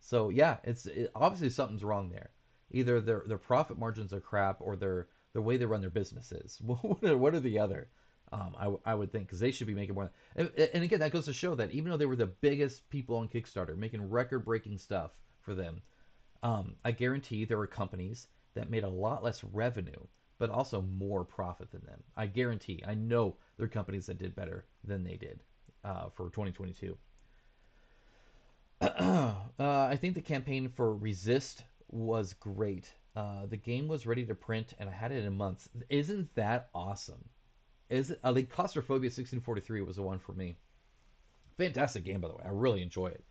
So yeah, obviously something's wrong there. Either their profit margins are crap, or the way they run their business is. What are the other? I would think because they should be making more. And again, that goes to show that even though they were the biggest people on Kickstarter, making record-breaking stuff for them, I guarantee there were companies that made a lot less revenue, but also more profit than them. I guarantee. I know there are companies that did better than they did for 2022. I think the campaign for Resist was great. The game was ready to print, and I had it in months. Isn't that awesome? Is it, like Claustrophobia 1643 was the one for me. Fantastic game, by the way. I really enjoy it.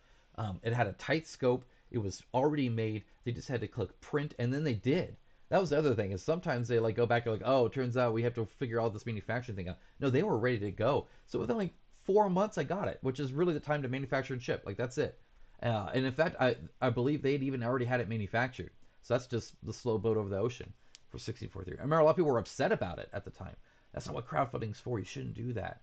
It had a tight scope. It was already made. They just had to click print, and then they did. That was the other thing is sometimes they like go back and like, oh, it turns out we have to figure all this manufacturing thing out. No, they were ready to go. So within like 4 months, I got it, which is really the time to manufacture and ship. Like that's it. And in fact, I believe they'd even already had it manufactured. So that's just the slow boat over the ocean for 64.3. I remember a lot of people were upset about it at the time. That's not what crowdfunding's for. You shouldn't do that.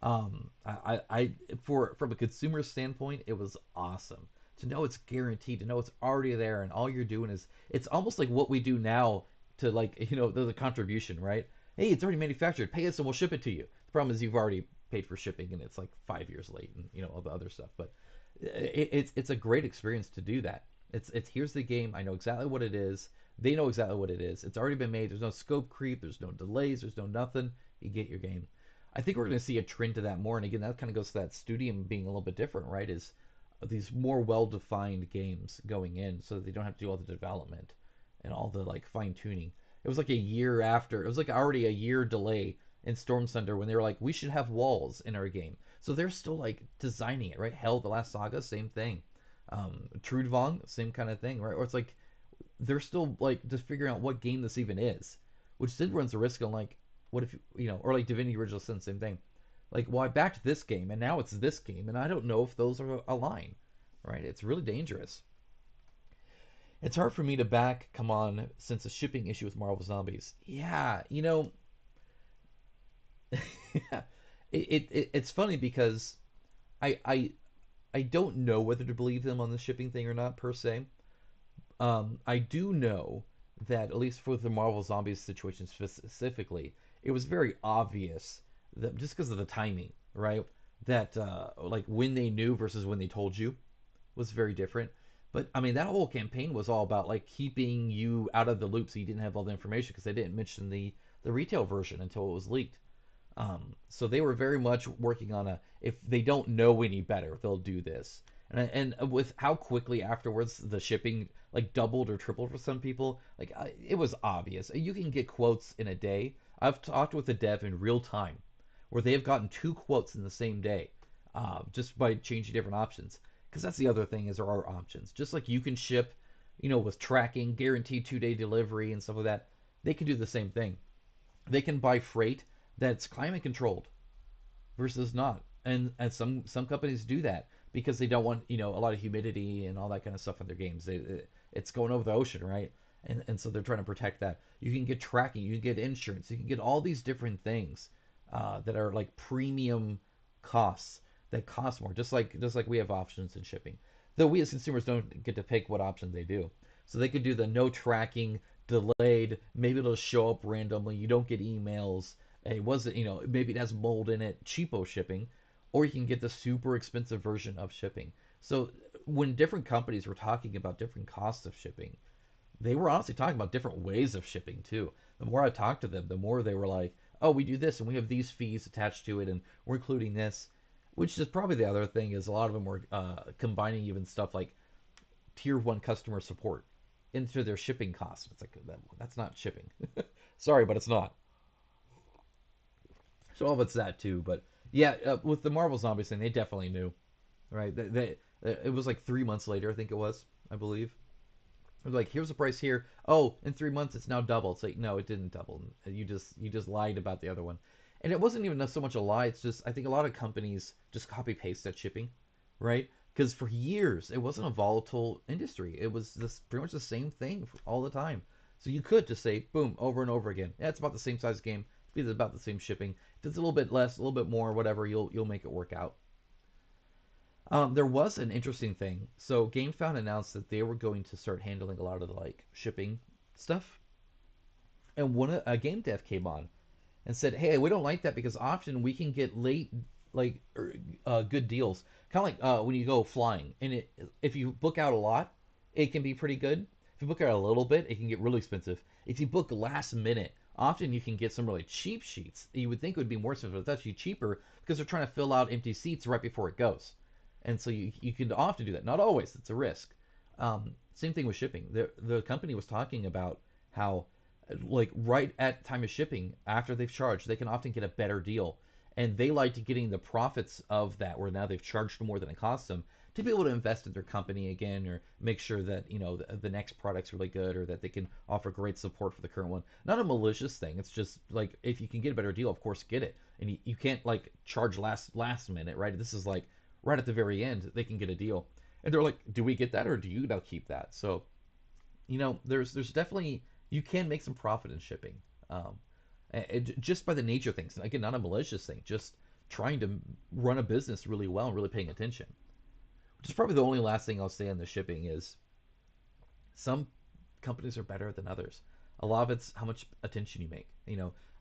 I for from a consumer standpoint, it was awesome to know it's guaranteed, to know it's already there, and all you're doing is it's almost like what we do now to like the contribution, right? Hey, it's already manufactured. Pay us and we'll ship it to you. The problem is you've already paid for shipping and it's like 5 years late and all the other stuff. But it's a great experience to do that. It's here's the game. I know exactly what it is. They know exactly what it is. It's already been made. There's no scope creep. There's no delays. There's no nothing. You get your game. I think we're going to see a trend to that more. And again, that kind of goes to that Studium being a little bit different, right? Is these more well-defined games going in so that they don't have to do all the development and all the like fine-tuning. It was like a year after. It was like already a year delay in Storm Thunder when they were like, we should have walls in our game. So they're still like designing it, right? Hell, the last saga, same thing. Trudvang, same kind of thing, right? Or it's like they're still like just figuring out what game this even is, which did runs the risk of like, what if or like Divinity Original Sin, same thing. Like, well, I backed this game and now it's this game, and I don't know if those are aligned, right? It's really dangerous. It's hard for me to back. Come on, since a shipping issue with Marvel Zombies. Yeah, yeah, it's funny because I I I don't know whether to believe them on the shipping thing or not per se. I do know that at least for the Marvel Zombies situation specifically, it was very obvious that just because of the timing, right? That like when they knew versus when they told you was very different. But I mean, that whole campaign was all about like keeping you out of the loop so you didn't have all the information because they didn't mention the retail version until it was leaked. So they were very much working on a if they don't know any better, they'll do this. And with how quickly afterwards the shipping like doubled or tripled for some people, like it was obvious. You can get quotes in a day. I've talked with a dev in real time where they have gotten two quotes in the same day, just by changing different options. Because that's the other thing is there are options. Just like you can ship, with tracking, guaranteed 2-day delivery and stuff like that, they can do the same thing. They can buy freight that's climate controlled versus not. And some companies do that because they don't want a lot of humidity and all that kind of stuff in their games. It's going over the ocean, right? And so they're trying to protect that. You can get tracking, you can get insurance, you can get all these different things that are like premium costs that cost more. Just like we have options in shipping, though we as consumers don't get to pick what option they do. So they could do the no tracking, delayed. Maybe it'll show up randomly. You don't get emails. It wasn't, maybe it has mold in it, cheapo shipping, or you can get the super expensive version of shipping. So when different companies were talking about different costs of shipping, they were honestly talking about different ways of shipping too. The more I talked to them, the more they were like, "Oh, we do this, and we have these fees attached to it, and we're including this." Which is probably the other thing is a lot of them were combining even stuff like tier one customer support into their shipping costs. It's like that's not shipping. Sorry, but it's not. So all of it's that too. But yeah, with the Marvel Zombies thing, they definitely knew, right? It was like 3 months later, I think it was, I believe. It was like, here's the price here. Oh, in 3 months it's now double. It's like, no, it didn't double. You just lied about the other one. And it wasn't even so much a lie. It's just I think a lot of companies just copy paste that shipping, right? Because for years it wasn't a volatile industry. It was this pretty much the same thing all the time. So you could just say boom over and over again. Yeah, it's about the same size game. It's about the same shipping. If it's a little bit less, a little bit more, whatever, you'll make it work out. There was an interesting thing. So GameFound announced that they were going to start handling a lot of the like shipping stuff, and a game dev came on and said, "Hey, we don't like that because often we can get late like good deals. Kind of like when you go flying, and if you book out a lot, it can be pretty good. If you book out a little bit, it can get really expensive. If you book last minute, often you can get some really cheap sheets. You would think it would be more expensive, but it's actually cheaper because they're trying to fill out empty seats right before it goes. And so you can often do that. Not always. It's a risk. Same thing with shipping. The company was talking about how like right at time of shipping after they've charged they can often get a better deal, and they like to getting the profits of that where now they've charged more than it costs them to be able to invest in their company again or make sure that the next product's really good or that they can offer great support for the current one. Not a malicious thing. It's just like if you can get a better deal, of course get it, and you can't like charge last minute, right? This is like right at the very end they can get a deal, and they're like, do we get that or do you now keep that? So there's definitely you can make some profit in shipping, um, just by the nature of things. Again, not a malicious thing, just trying to run a business really well and really paying attention. Which is probably the only last thing I'll say on the shipping is some companies are better than others. A lot of it's how much attention you make.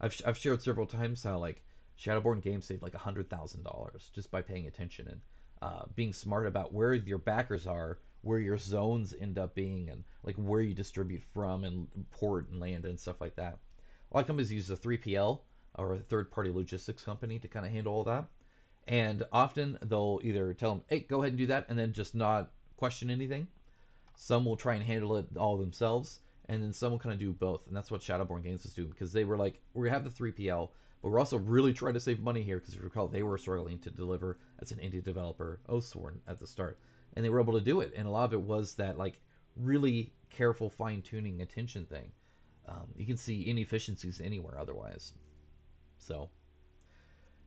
I've shared several times how like Shadowborn Games saved like $100,000 just by paying attention and being smart about where your backers are, where your zones end up being, and like where you distribute from and port and land and stuff like that. A lot of companies use a 3PL or a third-party logistics company to kind of handle all that. And often they'll either tell them, hey, go ahead and do that, and then just not question anything. Some will try and handle it all themselves, and then some will kind of do both. And that's what Shadowborn Games was doing because they were like, we have the 3PL, but we're also really trying to save money here because if you recall, they were struggling to deliver as an indie developer, Oathsworn, at the start. And they were able to do it. And a lot of it was that like really careful fine tuning attention thing. You can see inefficiencies anywhere otherwise. So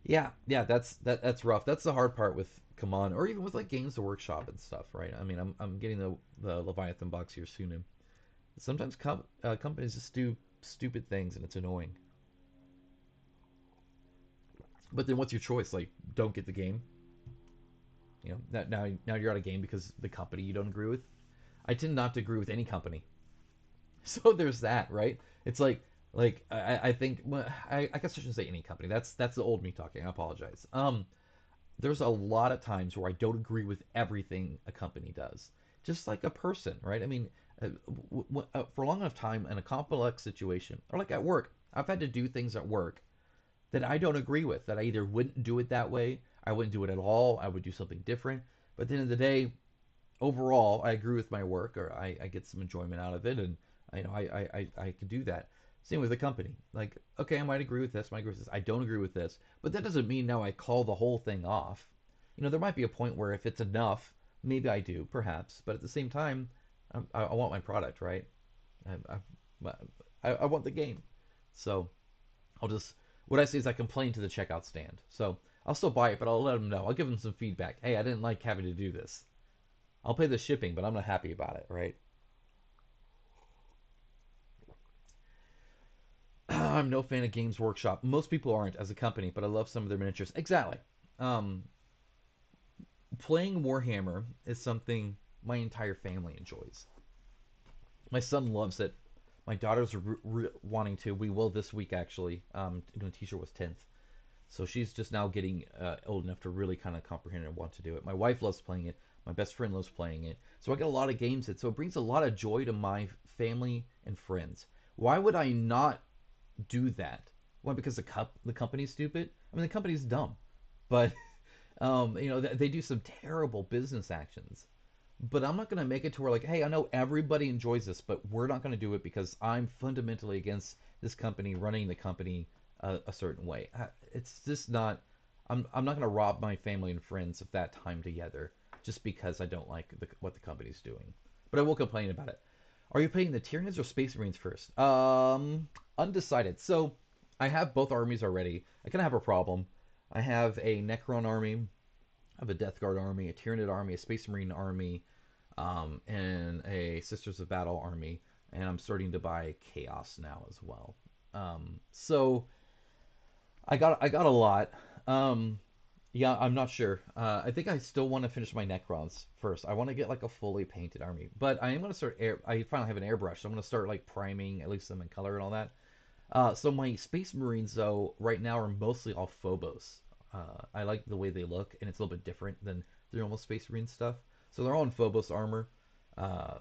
yeah, that's rough. That's the hard part with Come On, or even with like Games Workshop and stuff, right? I mean, I'm getting the Leviathan box here soon, and sometimes companies just do stupid things, and it's annoying. But then what's your choice? Like, don't get the game. Now you're out of game because the company you don't agree with. I tend not to agree with any company, so there's that, right? It's like I think well, I guess I shouldn't say any company. That's the old me talking. I apologize. There's a lot of times where I don't agree with everything a company does. Just like a person, right? I mean, for a long enough time in a complex situation, or like at work, I've had to do things at work that I don't agree with, that I either wouldn't do it that way, I wouldn't do it at all, I would do something different. But at the end of the day, overall, I agree with my work, or I get some enjoyment out of it, and I can do that. Same with the company. Like, okay, I might agree with this, I might agree with this. I don't agree with this, but that doesn't mean now I call the whole thing off. There might be a point where if it's enough, maybe I do, perhaps. But at the same time, I want my product, right? I want the game. So I'll just what I say is I complain to the checkout stand. So I'll still buy it, but I'll let them know. I'll give them some feedback. Hey, I didn't like having to do this. I'll pay the shipping, but I'm not happy about it, right? I'm no fan of Games Workshop. Most people aren't as a company, but I love some of their miniatures. Exactly. Um, Playing Warhammer is something my entire family enjoys. My son loves it. My daughter's wanting to. We will this week actually. When teacher was 10th, so she's just now getting old enough to really kind of comprehend and want to do it. My wife loves playing it. My best friend loves playing it. So I get a lot of games. So it brings a lot of joy to my family and friends. Why would I not do that. Why? Because the company's stupid. I mean, the company's dumb, but they do some terrible business actions. But I'm not going to make it to where like, hey, I know everybody enjoys this, but we're not going to do it because I'm fundamentally against this company running the company a certain way. It's just not. I'm not going to rob my family and friends of that time together just because I don't like what the company's doing. But I will complain about it. Are you playing the Tyranids or Space Marines first? Undecided. So I have both armies already. I kind of have a problem. I have a Necron army, I have a Death Guard army, a Tyranid army, a Space Marine army, and a Sisters of Battle army. And I'm starting to buy Chaos now as well. So I got a lot. Um, yeah, I'm not sure. I think I still want to finish my Necrons first. I want to get like a fully painted army, but I am going to start air. I finally have an airbrush, so I'm going to start like priming at least them in color and all that. So my Space Marines though right now are mostly all Phobos. I like the way they look, and it's a little bit different than the normal Space Marine stuff. So they're all in Phobos armor,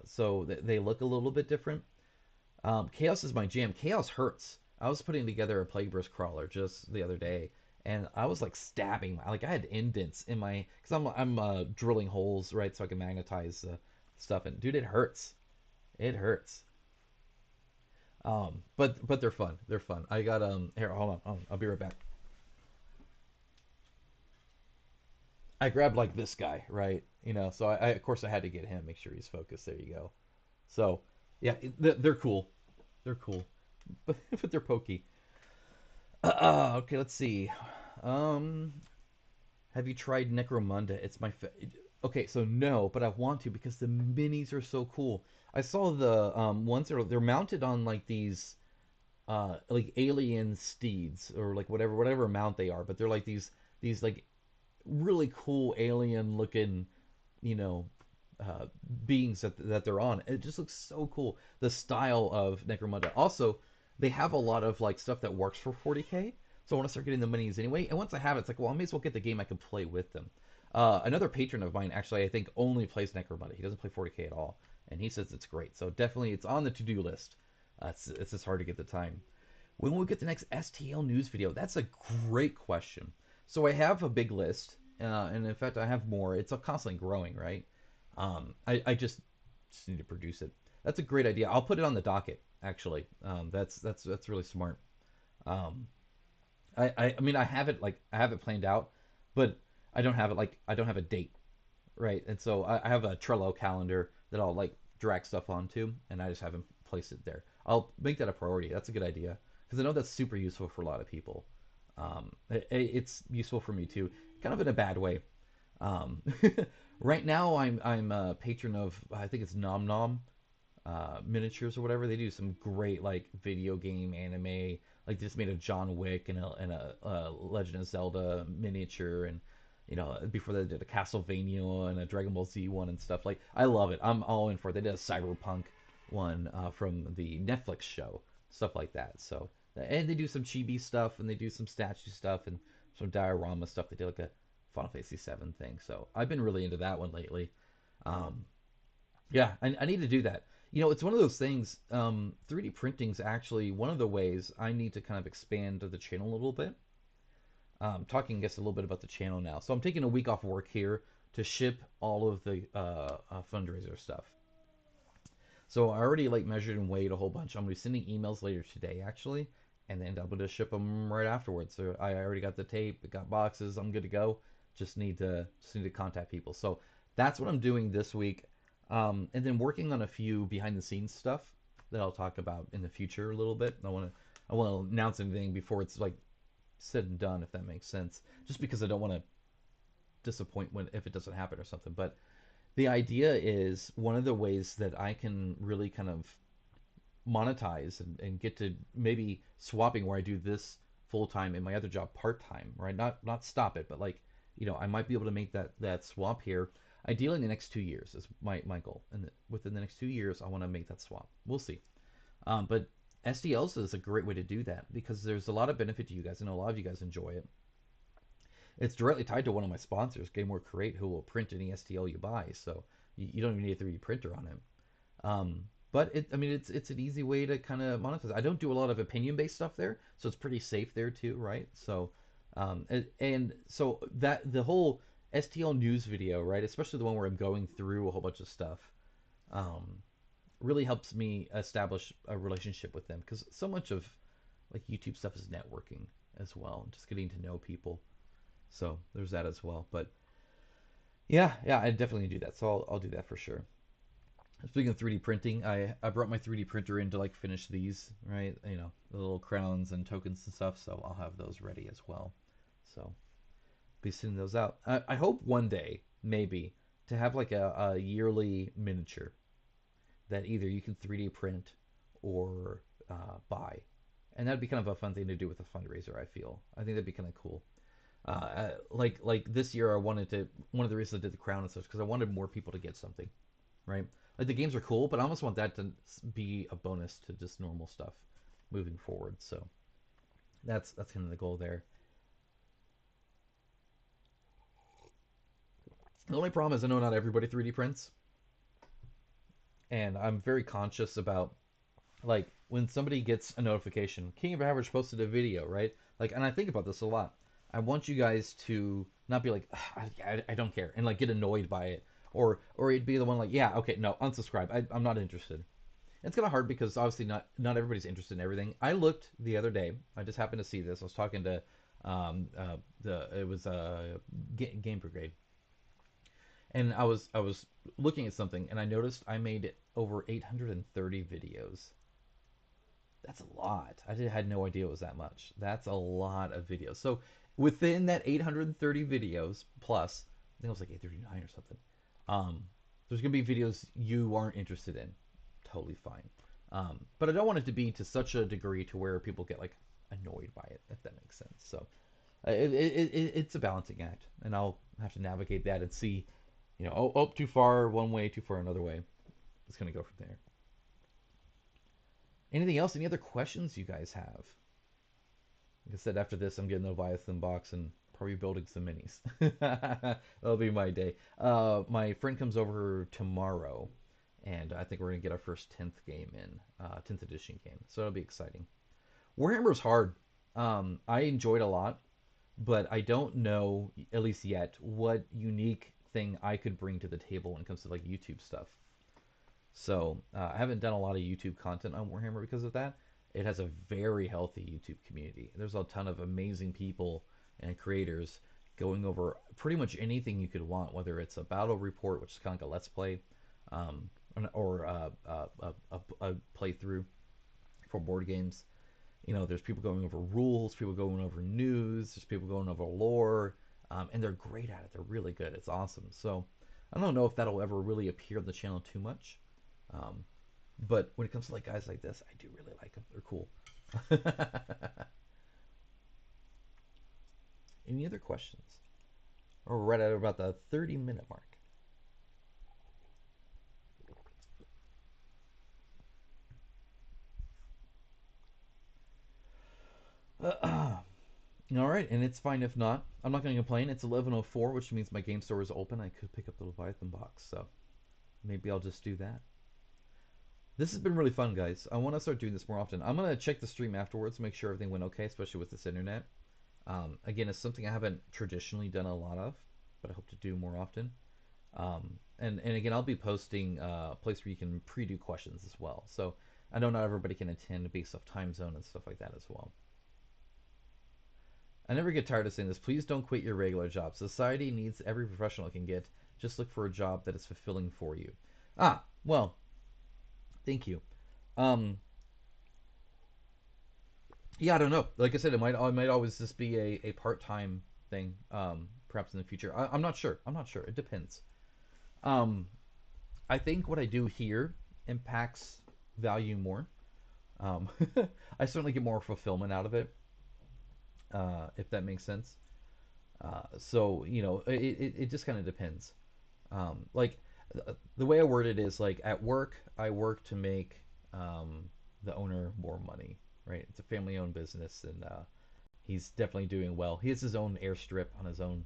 so they look a little bit different. Chaos is my jam. Chaos hurts. I was putting together a Plague Burst crawler just the other day, and I was like stabbing. Like I had indents in my, because I'm drilling holes right so I can magnetize stuff. And dude, it hurts. It hurts. But they're fun. They're fun. I got here. Hold on. I'll be right back. I grabbed like this guy, right? So I of course I had to get him. Make sure he's focused. There you go. So yeah, they're cool. They're cool, but they're pokey. Okay, let's see. Um, have you tried Necromunda? Okay, so no, but I want to because the minis are so cool. I saw the ones that they're mounted on like these like alien steeds or like whatever mount they are, but they're like these like really cool alien looking, you know, uh, beings that they're on. It just looks so cool. The style of Necromunda. Also, they have a lot of like stuff that works for 40K. So I want to start getting the minis anyway. And once I have it, it's like, well, I may as well get the game I can play with them. Another patron of mine, actually, I think only plays Necromunda. He doesn't play 40K at all, and he says it's great. So definitely, it's on the to-do list. It's just hard to get the time. When will we get the next STL news video? That's a great question. So I have a big list, and in fact, I have more. It's constantly growing, right? I just need to produce it. That's a great idea. I'll put it on the docket. Actually, that's really smart. Um, I mean, I have it planned out, but I don't have a date, right? And so I have a Trello calendar that I'll like drag stuff onto, and I just haven't placed it there. I'll make that a priority. That's a good idea because I know that's super useful for a lot of people. It's useful for me too, kind of in a bad way. Um, right now, I'm a patron of I think it's Nom Nom miniatures or whatever. They do some great like video game anime. Like they just made a John Wick and a Legend of Zelda miniature, and before they did a Castlevania and a Dragon Ball Z one and stuff. Like I love it. I'm all in for it. They did a Cyberpunk one from the Netflix show, stuff like that. So and they do some chibi stuff and they do some statue stuff and some diorama stuff. They did like a Final Fantasy VII thing. So I've been really into that one lately. Um, yeah, I need to do that. It's one of those things. 3D printing is actually one of the ways I need to kind of expand the channel a little bit. Talking, I guess, a little bit about the channel now. So I'm taking a week off work here to ship all of the fundraiser stuff. So I already like measured and weighed a whole bunch. I'm gonna be sending emails later today, actually, and then I'm gonna ship them right afterwards. So I already got the tape, got boxes. I'm good to go. Just need to contact people. So that's what I'm doing this week, and then working on a few behind the scenes stuff that I'll talk about in the future a little bit. I want to announce anything before it's like said and done, if that makes sense. Just because I don't want to disappoint when if it doesn't happen or something. But the idea is one of the ways that I can really kind of monetize and get to maybe swapping where I do this full time and my other job part time, right? Not stop it, but like I might be able to make that swap here. Ideally, in the next 2 years is my goal, and within the next 2 years, I want to make that swap. We'll see. But SDLs is a great way to do that because there's a lot of benefit to you guys. I know a lot of you guys enjoy it. It's directly tied to one of my sponsors, Game Create, who will print any STL you buy. So you don't even need a 3D printer on it. But I mean, it's an easy way to kind of monetize. I don't do a lot of opinion-based stuff there, so it's pretty safe there too, right? So, and so that the whole STL news video, right, especially the one where I'm going through a whole bunch of stuff, um, really helps me establish a relationship with them because so much of like YouTube stuff is networking as well, just getting to know people. So there's that as well. But yeah, yeah, I definitely do that. So I'll do that for sure. Speaking of 3D printing, I brought my 3D printer in to like finish these, right? You know, the little crowns and tokens and stuff. So I'll have those ready as well. So be sending those out. I hope one day, maybe, to have like a yearly miniature that either you can 3D print or buy. And that'd be kind of a fun thing to do with a fundraiser, I feel. I think that'd be kind of cool. Like this year, I wanted to. One of the reasons I did the crown and such because I wanted more people to get something, right? Like the games are cool, but I almost want that to be a bonus to just normal stuff moving forward. So that's kind of the goal there. The only problem is I know not everybody 3D prints, and I'm very conscious about like when somebody gets a notification, King of Average posted a video, right? Like, and I think about this a lot. I want you guys to not be like, I don't care, and like get annoyed by it, or it'd be the one like, yeah, okay, no, unsubscribe. I'm not interested. It's kind of hard because obviously not everybody's interested in everything. I looked the other day. I just happened to see this. I was talking to the it was Game Brigade, and I was looking at something, and I noticed I made over 830 videos. That's a lot. Had no idea it was that much. That's a lot of videos. So within that 830 videos plus, I think it was like 839 or something. Um, there's gonna be videos you aren't interested in. Totally fine. But I don't want it to be to such a degree to where people get like annoyed by it, if that makes sense. So it's a balancing act, and I'll have to navigate that and see, too far one way, too far another way. It's gonna go from there. Anything else? Any other questions you guys have? Like I said, after this, I'm getting the Leviathan box and probably building some minis. That'll be my day. My friend comes over tomorrow, and I think we're gonna get our first 10th game in, 10th edition game. So it'll be exciting. Warhammer's hard. I enjoyed a lot, but I don't know, at least yet, what unique thing I could bring to the table when it comes to like YouTube stuff. So I haven't done a lot of YouTube content on Warhammer because of that. It has a very healthy YouTube community. There's a ton of amazing people and creators going over pretty much anything you could want, whether it's a battle report, which is kind of like a let's play, um, or a playthrough for board games. There's people going over rules, people going over news, there's people going over lore, and they're great at it. They're really good. It's awesome. So I don't know if that'll ever really appear on the channel too much. Um, but when it comes to like guys like this, I do really like them. They're cool. Any other questions? We're right at about the 30-minute mark. All right, and it's fine if not. I'm not going to complain. It's 11:04, which means my game store is open. I could pick up the Leviathan box, so maybe I'll just do that. This has been really fun, guys. I want to start doing this more often. I'm going to check the stream afterwards, make sure everything went okay, especially with this internet. Again, it's something I haven't traditionally done a lot of, but I hope to do more often. And again, I'll be posting a place where you can pre-do questions as well. So I know not everybody can attend based off time zone and stuff like that as well. I never get tired of saying this. Please don't quit your regular job. Society needs every professional it can get. Just look for a job that is fulfilling for you. Well, thank you. Um, yeah, I don't know. Like I said, it might always just be a part-time thing. Perhaps in the future. I'm not sure. I'm not sure. It depends. Um, I think what I do here impacts value more. Um, I certainly get more fulfillment out of it, if that makes sense. So it just kind of depends. Like the way I word it is like at work, I work to make the owner more money, right? It's a family-owned business, and he's definitely doing well. He has his own airstrip on his own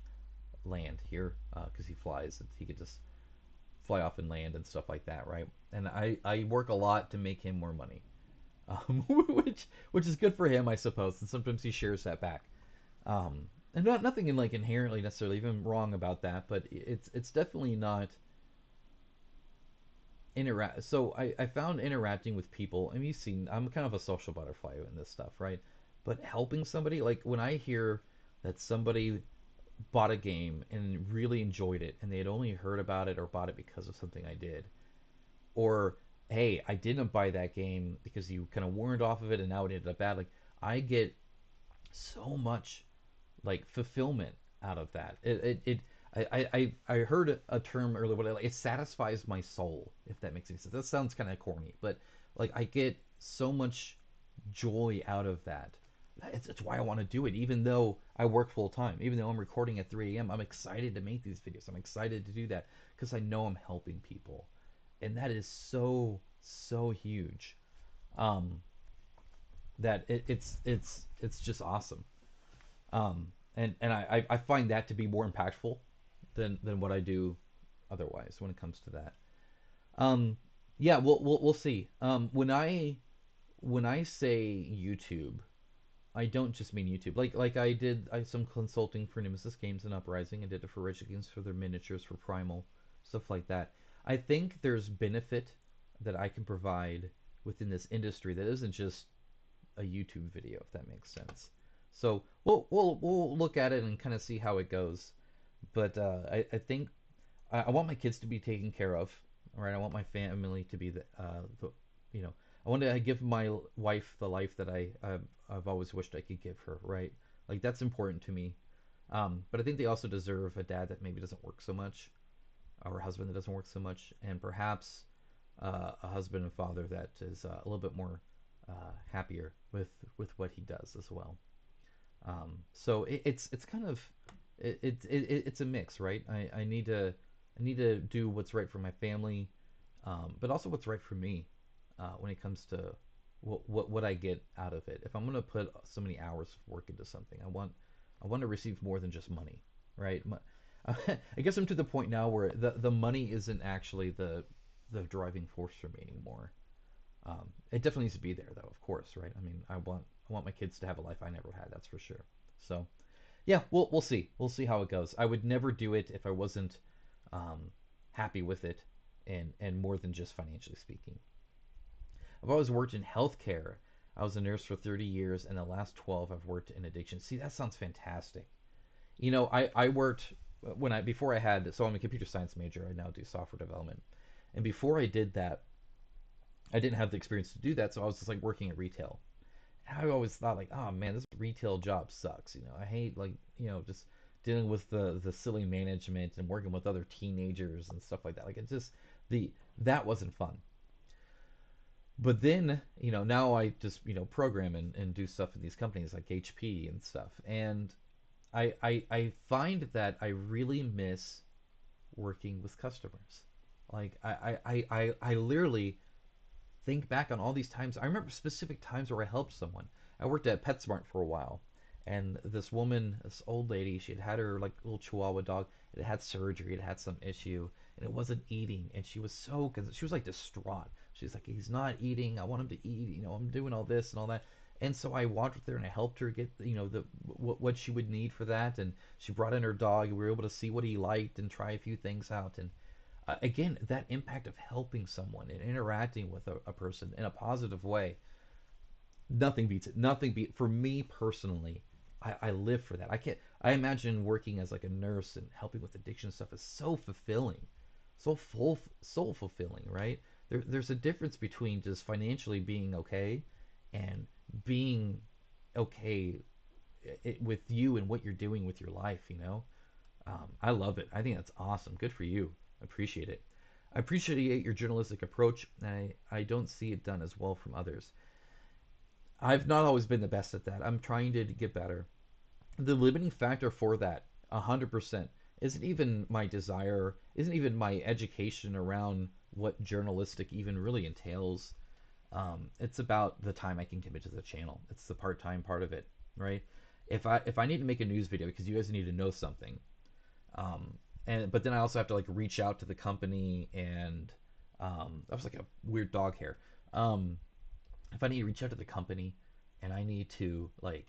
land here because he flies. He could just fly off and land and stuff like that, right? And I work a lot to make him more money, which is good for him, I suppose. And sometimes he shares that back. And nothing in like inherently necessarily even wrong about that, but it's definitely not interact. So I found interacting with people, and you've seen I'm kind of a social butterfly in this stuff, right? But helping somebody, like when I hear that somebody bought a game and really enjoyed it, and they had only heard about it or bought it because of something I did, or hey, I didn't buy that game because you kind of warned off of it and now it ended up bad. Like I get so much like fulfillment out of that. I heard a term earlier, but it satisfies my soul, if that makes any sense. That sounds kind of corny, but like I get so much joy out of that. It's why I want to do it, even though I work full time, even though I'm recording at 3 a.m. I'm excited to make these videos. I'm excited to do that because I know I'm helping people, and that is so huge. Um, that it's just awesome. And I find that to be more impactful than what I do otherwise when it comes to that. Um, yeah, we'll see. When I say YouTube, I don't just mean YouTube. Like I some consulting for Nemesis Games and Uprising. I did it for Rage Against for their miniatures for Primal, stuff like that. I think there's benefit that I can provide within this industry that isn't just a YouTube video, if that makes sense. So we'll look at it and kind of see how it goes. But I think I want my kids to be taken care of. All right, I want my family to be the you know, I want to give my wife the life that I've always wished I could give her. Right, like that's important to me. But I think they also deserve a dad that maybe doesn't work so much, or a husband that doesn't work so much, and perhaps a husband and father that is a little bit more happier with what he does as well. So it's kind of it's a mix, right? I need to do what's right for my family, but also what's right for me when it comes to what I get out of it. If I'm gonna put so many hours of work into something, I want to receive more than just money, right? I guess I'm to the point now where the money isn't actually the driving force for me anymore. It definitely needs to be there, though, of course, right? I mean, I want my kids to have a life I never had. That's for sure. So yeah, we'll see. We'll see how it goes. I would never do it if I wasn't um, happy with it, and more than just financially speaking. I've always worked in healthcare. I was a nurse for 30 years, and the last 12 I've worked in addiction. See, that sounds fantastic. You know, I worked when I before I had so I'm a computer science major. I now do software development, and before I did that, I didn't have the experience to do that, so I was just like working at retail. I always thought like, oh man, this retail job sucks. You know, I hate like just dealing with the silly management and working with other teenagers and stuff like that. Like it just the that wasn't fun. But then now I just program and do stuff in these companies like HP and stuff, and I find that I really miss working with customers. Like I literally think back on all these times. I remember specific times where I helped someone. I worked at PetSmart for a while, and this woman, this old lady, she had her like little Chihuahua dog. It had surgery. It had some issue, and it wasn't eating. And she was she was like distraught. She's like, he's not eating. I want him to eat. I'm doing all this and all that. And so I walked with her and I helped her get the what she would need for that. And she brought in her dog. And we were able to see what he liked and try a few things out. And again, that impact of helping someone and interacting with a person in a positive way, nothing beats it. Nothing beat for me personally. I live for that. I can't. I imagine working as like a nurse and helping with addiction stuff is so fulfilling, so fulfilling, right? There's a difference between just financially being okay and being okay with you and what you're doing with your life. I love it. I think that's awesome. Good for you. I appreciate it. I appreciate your journalistic approach, and I don't see it done as well from others. I've not always been the best at that. I'm trying to get better. The limiting factor for that, 100%, isn't even my desire, isn't even my education around what journalistic even really entails. It's about the time I can commit to the channel. It's the part-time part of it, right? If I need to make a news video because you guys need to know something, um, and but then I also have to like reach out to the company and that was like a weird dog hair. Um, if I need to reach out to the company and I need to like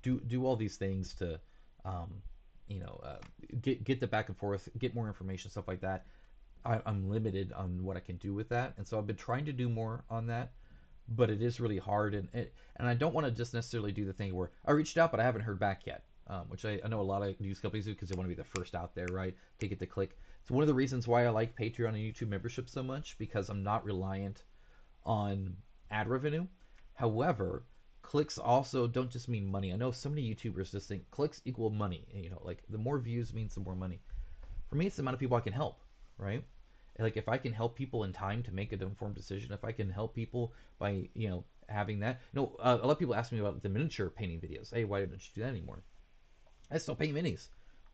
do all these things to um, get the back and forth, get more information, stuff like that. I'm limited on what I can do with that, and so I've been trying to do more on that, but it is really hard, and I don't want to just necessarily do the thing where I reached out but I haven't heard back yet, which I know a lot of news companies do because they want to be the first out there, right? To get the click. It's one of the reasons why I like Patreon and YouTube membership so much because I'm not reliant on ad revenue. However, clicks also don't just mean money. I know so many YouTubers just think clicks equal money. Like the more views means the more money. For me, it's the amount of people I can help, right? Like if I can help people in time to make an informed decision, if I can help people by having that. A lot of people ask me about the miniature painting videos. Hey, why didn't you do that anymore? I still paint minis.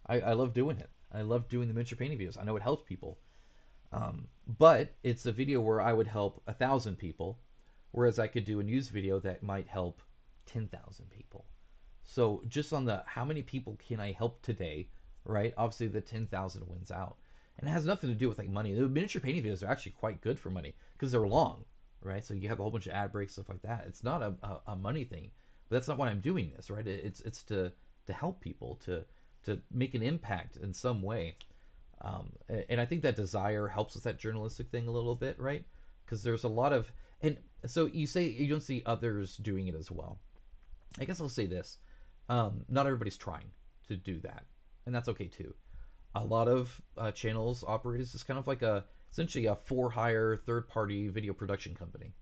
I love doing it. I love doing the miniature painting videos. I know it helps people. But it's a video where I would help 1,000 people, whereas I could do a news video that might help 10,000 people. So just on the how many people can I help today, right? Obviously the 10,000 wins out. And it has nothing to do with like money. The miniature painting videos are actually quite good for money because they're long, right? So you have a whole bunch of ad breaks, stuff like that. It's not a money thing, but that's not why I'm doing this, right? It's to help people to make an impact in some way. And I think that desire helps with that journalistic thing a little bit, right? Because there's a lot of, and so you say you don't see others doing it as well. I guess I'll say this: not everybody's trying to do that, and that's okay too. A lot of channels operate as just kind of like essentially a for hire third party video production company.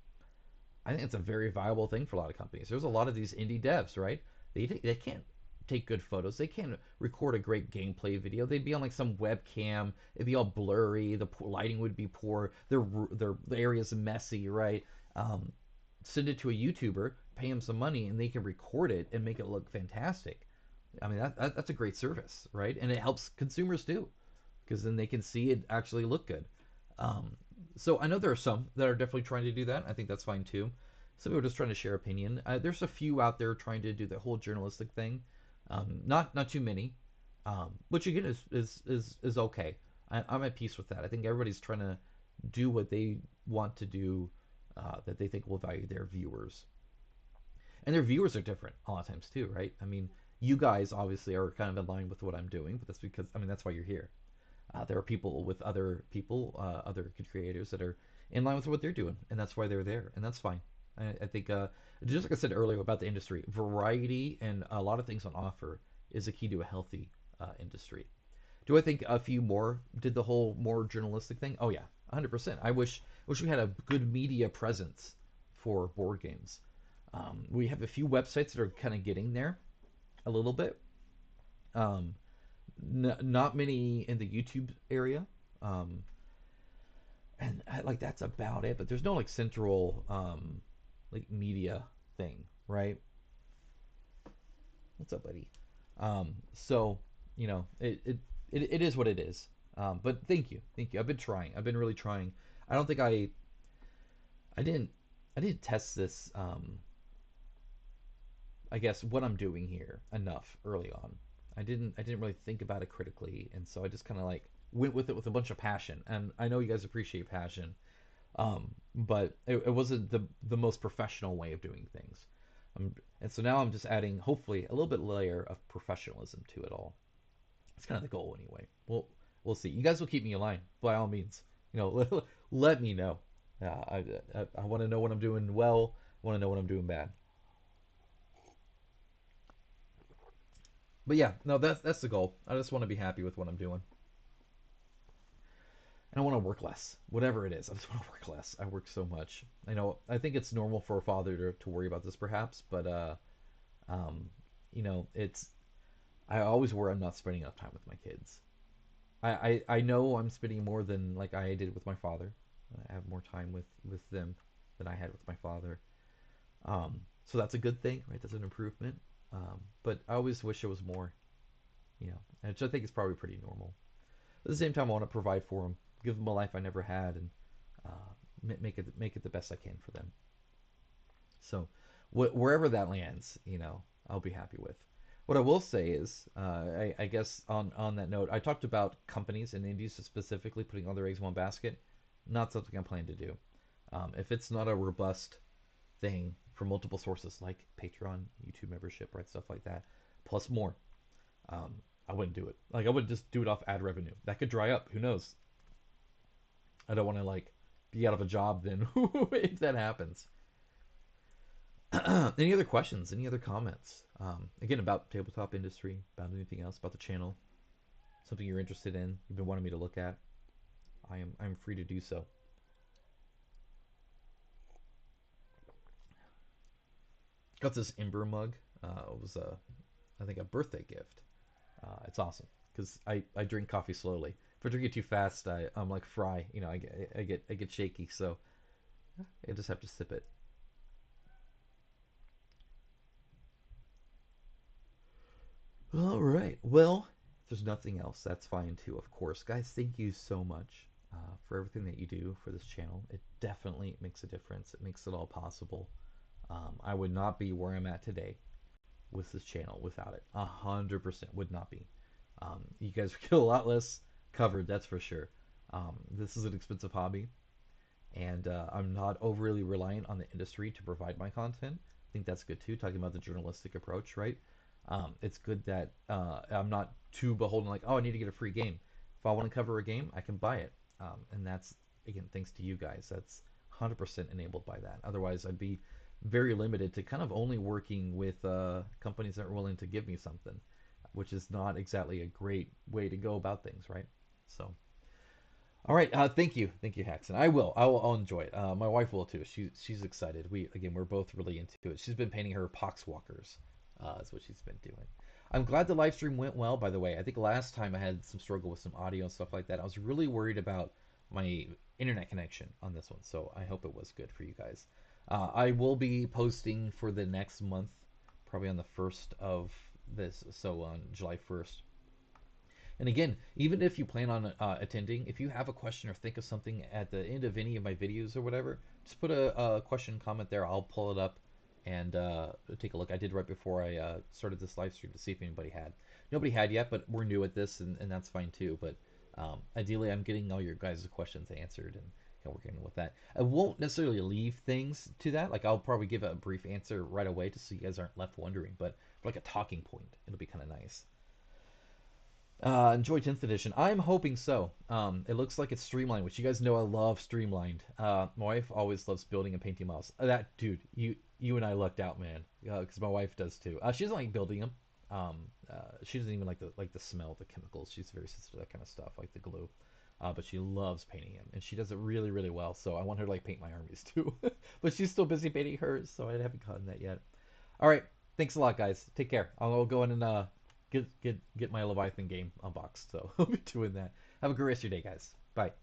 I think it's a very viable thing for a lot of companies. There's a lot of these indie devs, right? They can't take good photos. They can't record a great gameplay video. They'd be on like some webcam. It'd be all blurry. The lighting would be poor. The area's messy, right? Um, Send it to a YouTuber, pay him some money, and they can record it and make it look fantastic. I mean, that's a great service, right? And it helps consumers too, because then they can see it actually look good. Um, so I know there are some that are definitely trying to do that. I think that's fine too. Some people are just trying to share opinion. There's a few out there trying to do the whole journalistic thing. Not too many, which again is okay. I'm at peace with that. I think everybody's trying to do what they want to do that they think will value their viewers. And their viewers are different a lot of times too, right? I mean, you guys obviously are kind of in line with what I'm doing, but that's because I mean that's why you're here. There are people with other people, other creators that are in line with what they're doing, and that's why they're there, and that's fine. I think just like I said earlier about the industry, variety and a lot of things on offer is a key to a healthy industry. Do I think a few more did the whole more journalistic thing? Oh yeah, 100%. I wish we had a good media presence for board games. We have a few websites that are kind of getting there a little bit. Um, Not many in the YouTube area, um, and like that's about it. But there's no like central like media thing, right? What's up, buddy? So it is what it is. But thank you, thank you. I've been trying. I've been really trying. I don't think I didn't I didn't test this. I guess what I'm doing here enough early on. I didn't really think about it critically, and so I just kind of like went with it with a bunch of passion. And I know you guys appreciate passion, but it wasn't the most professional way of doing things. And so now I'm just adding hopefully a little bit layer of professionalism to it all. It's kind of the goal anyway. We'll see. You guys will keep me in line by all means. Let me know. I want to know what I'm doing well. I want to know what I'm doing bad. But yeah, no, that's the goal. I just want to be happy with what I'm doing. And I want to work less, whatever it is. I just want to work less. I work so much. I know. I think it's normal for a father to worry about this, perhaps, but um, it's. I always worry I'm not spending enough time with my kids. I know I'm spending more than like I did with my father. I have more time with them than I had with my father. So that's a good thing, right? That's an improvement. But I always wish it was more, which I think is probably pretty normal. At the same time, I want to provide for them, give them a life I never had, and make it the best I can for them. So wherever that lands, I'll be happy with. What I will say is, I guess on that note, I talked about companies and indies specifically putting all their eggs in one basket. Not something I'm planning to do. If it's not a robust thing from multiple sources like Patreon, YouTube membership, right, stuff like that, plus more, um, I wouldn't do it. Like I wouldn't just do it off ad revenue. That could dry up. Who knows? I don't want to like be out of a job then if that happens. Any other questions? Any other comments? Again, about tabletop industry, about anything else, about the channel, something you're interested in, you've been wanting me to look at. I'm free to do so. Got this Ember mug. It was a I think a birthday gift. It's awesome because I drink coffee slowly. If I drink it too fast, I'm like Fry. You know, I get shaky. So I just have to sip it. All right. Well, if there's nothing else, that's fine too, of course. Guys, thank you so much for everything that you do for this channel. It definitely makes a difference. It makes it all possible. I would not be where I'm at today with this channel without it. 100% would not be. You guys would get a lot less covered, that's for sure. This is an expensive hobby, and I'm not overly reliant on the industry to provide my content. I think that's good too. Talking about the journalistic approach, right? It's good that I'm not too beholden. Like, oh, I need to get a free game. If I want to cover a game, I can buy it, and that's again thanks to you guys. That's 100% enabled by that. Otherwise, I'd be very limited to kind of only working with companies that are willing to give me something, which is not exactly a great way to go about things, right? So. All right. Thank you, Haxon. I'll enjoy it. My wife will too. She's excited. We're both really into it. She's been painting her poxwalkers. That's what she's been doing. I'm glad the live stream went well. By the way, I think last time I had some struggle with some audio and stuff like that. I was really worried about my internet connection on this one, so I hope it was good for you guys. I will be posting for the next month, probably on the first of this, so on July 1st. And again, even if you plan on attending, if you have a question or think of something at the end of any of my videos or whatever, just put a question comment there. I'll pull it up and take a look. I did right before I started this live stream to see if anybody had. Nobody had yet, but we're new at this, and that's fine too. But ideally, I'm getting all your guys' questions answered and working with that. I won't necessarily leave things to that. Like I'll probably give a brief answer right away, just so you guys aren't left wondering. But for like a talking point, it'll be kind of nice. Enjoy 10th edition. I'm hoping so. It looks like it's streamlined, which you guys know I love streamlined. My wife always loves building and painting models. That dude, you and I lucked out, man. Because my wife does too. She doesn't like building them. She doesn't even like the smell of the chemicals. She's very sensitive to that kind of stuff, like the glue. But she loves painting them, and she does it really, really well. So I want her to like paint my armies too. But she's still busy painting hers, so I haven't gotten that yet. All right, thanks a lot, guys. Take care. I'll go in and get my Leviathan game unboxed. So I'll be doing that. Have a great rest of your day, guys. Bye.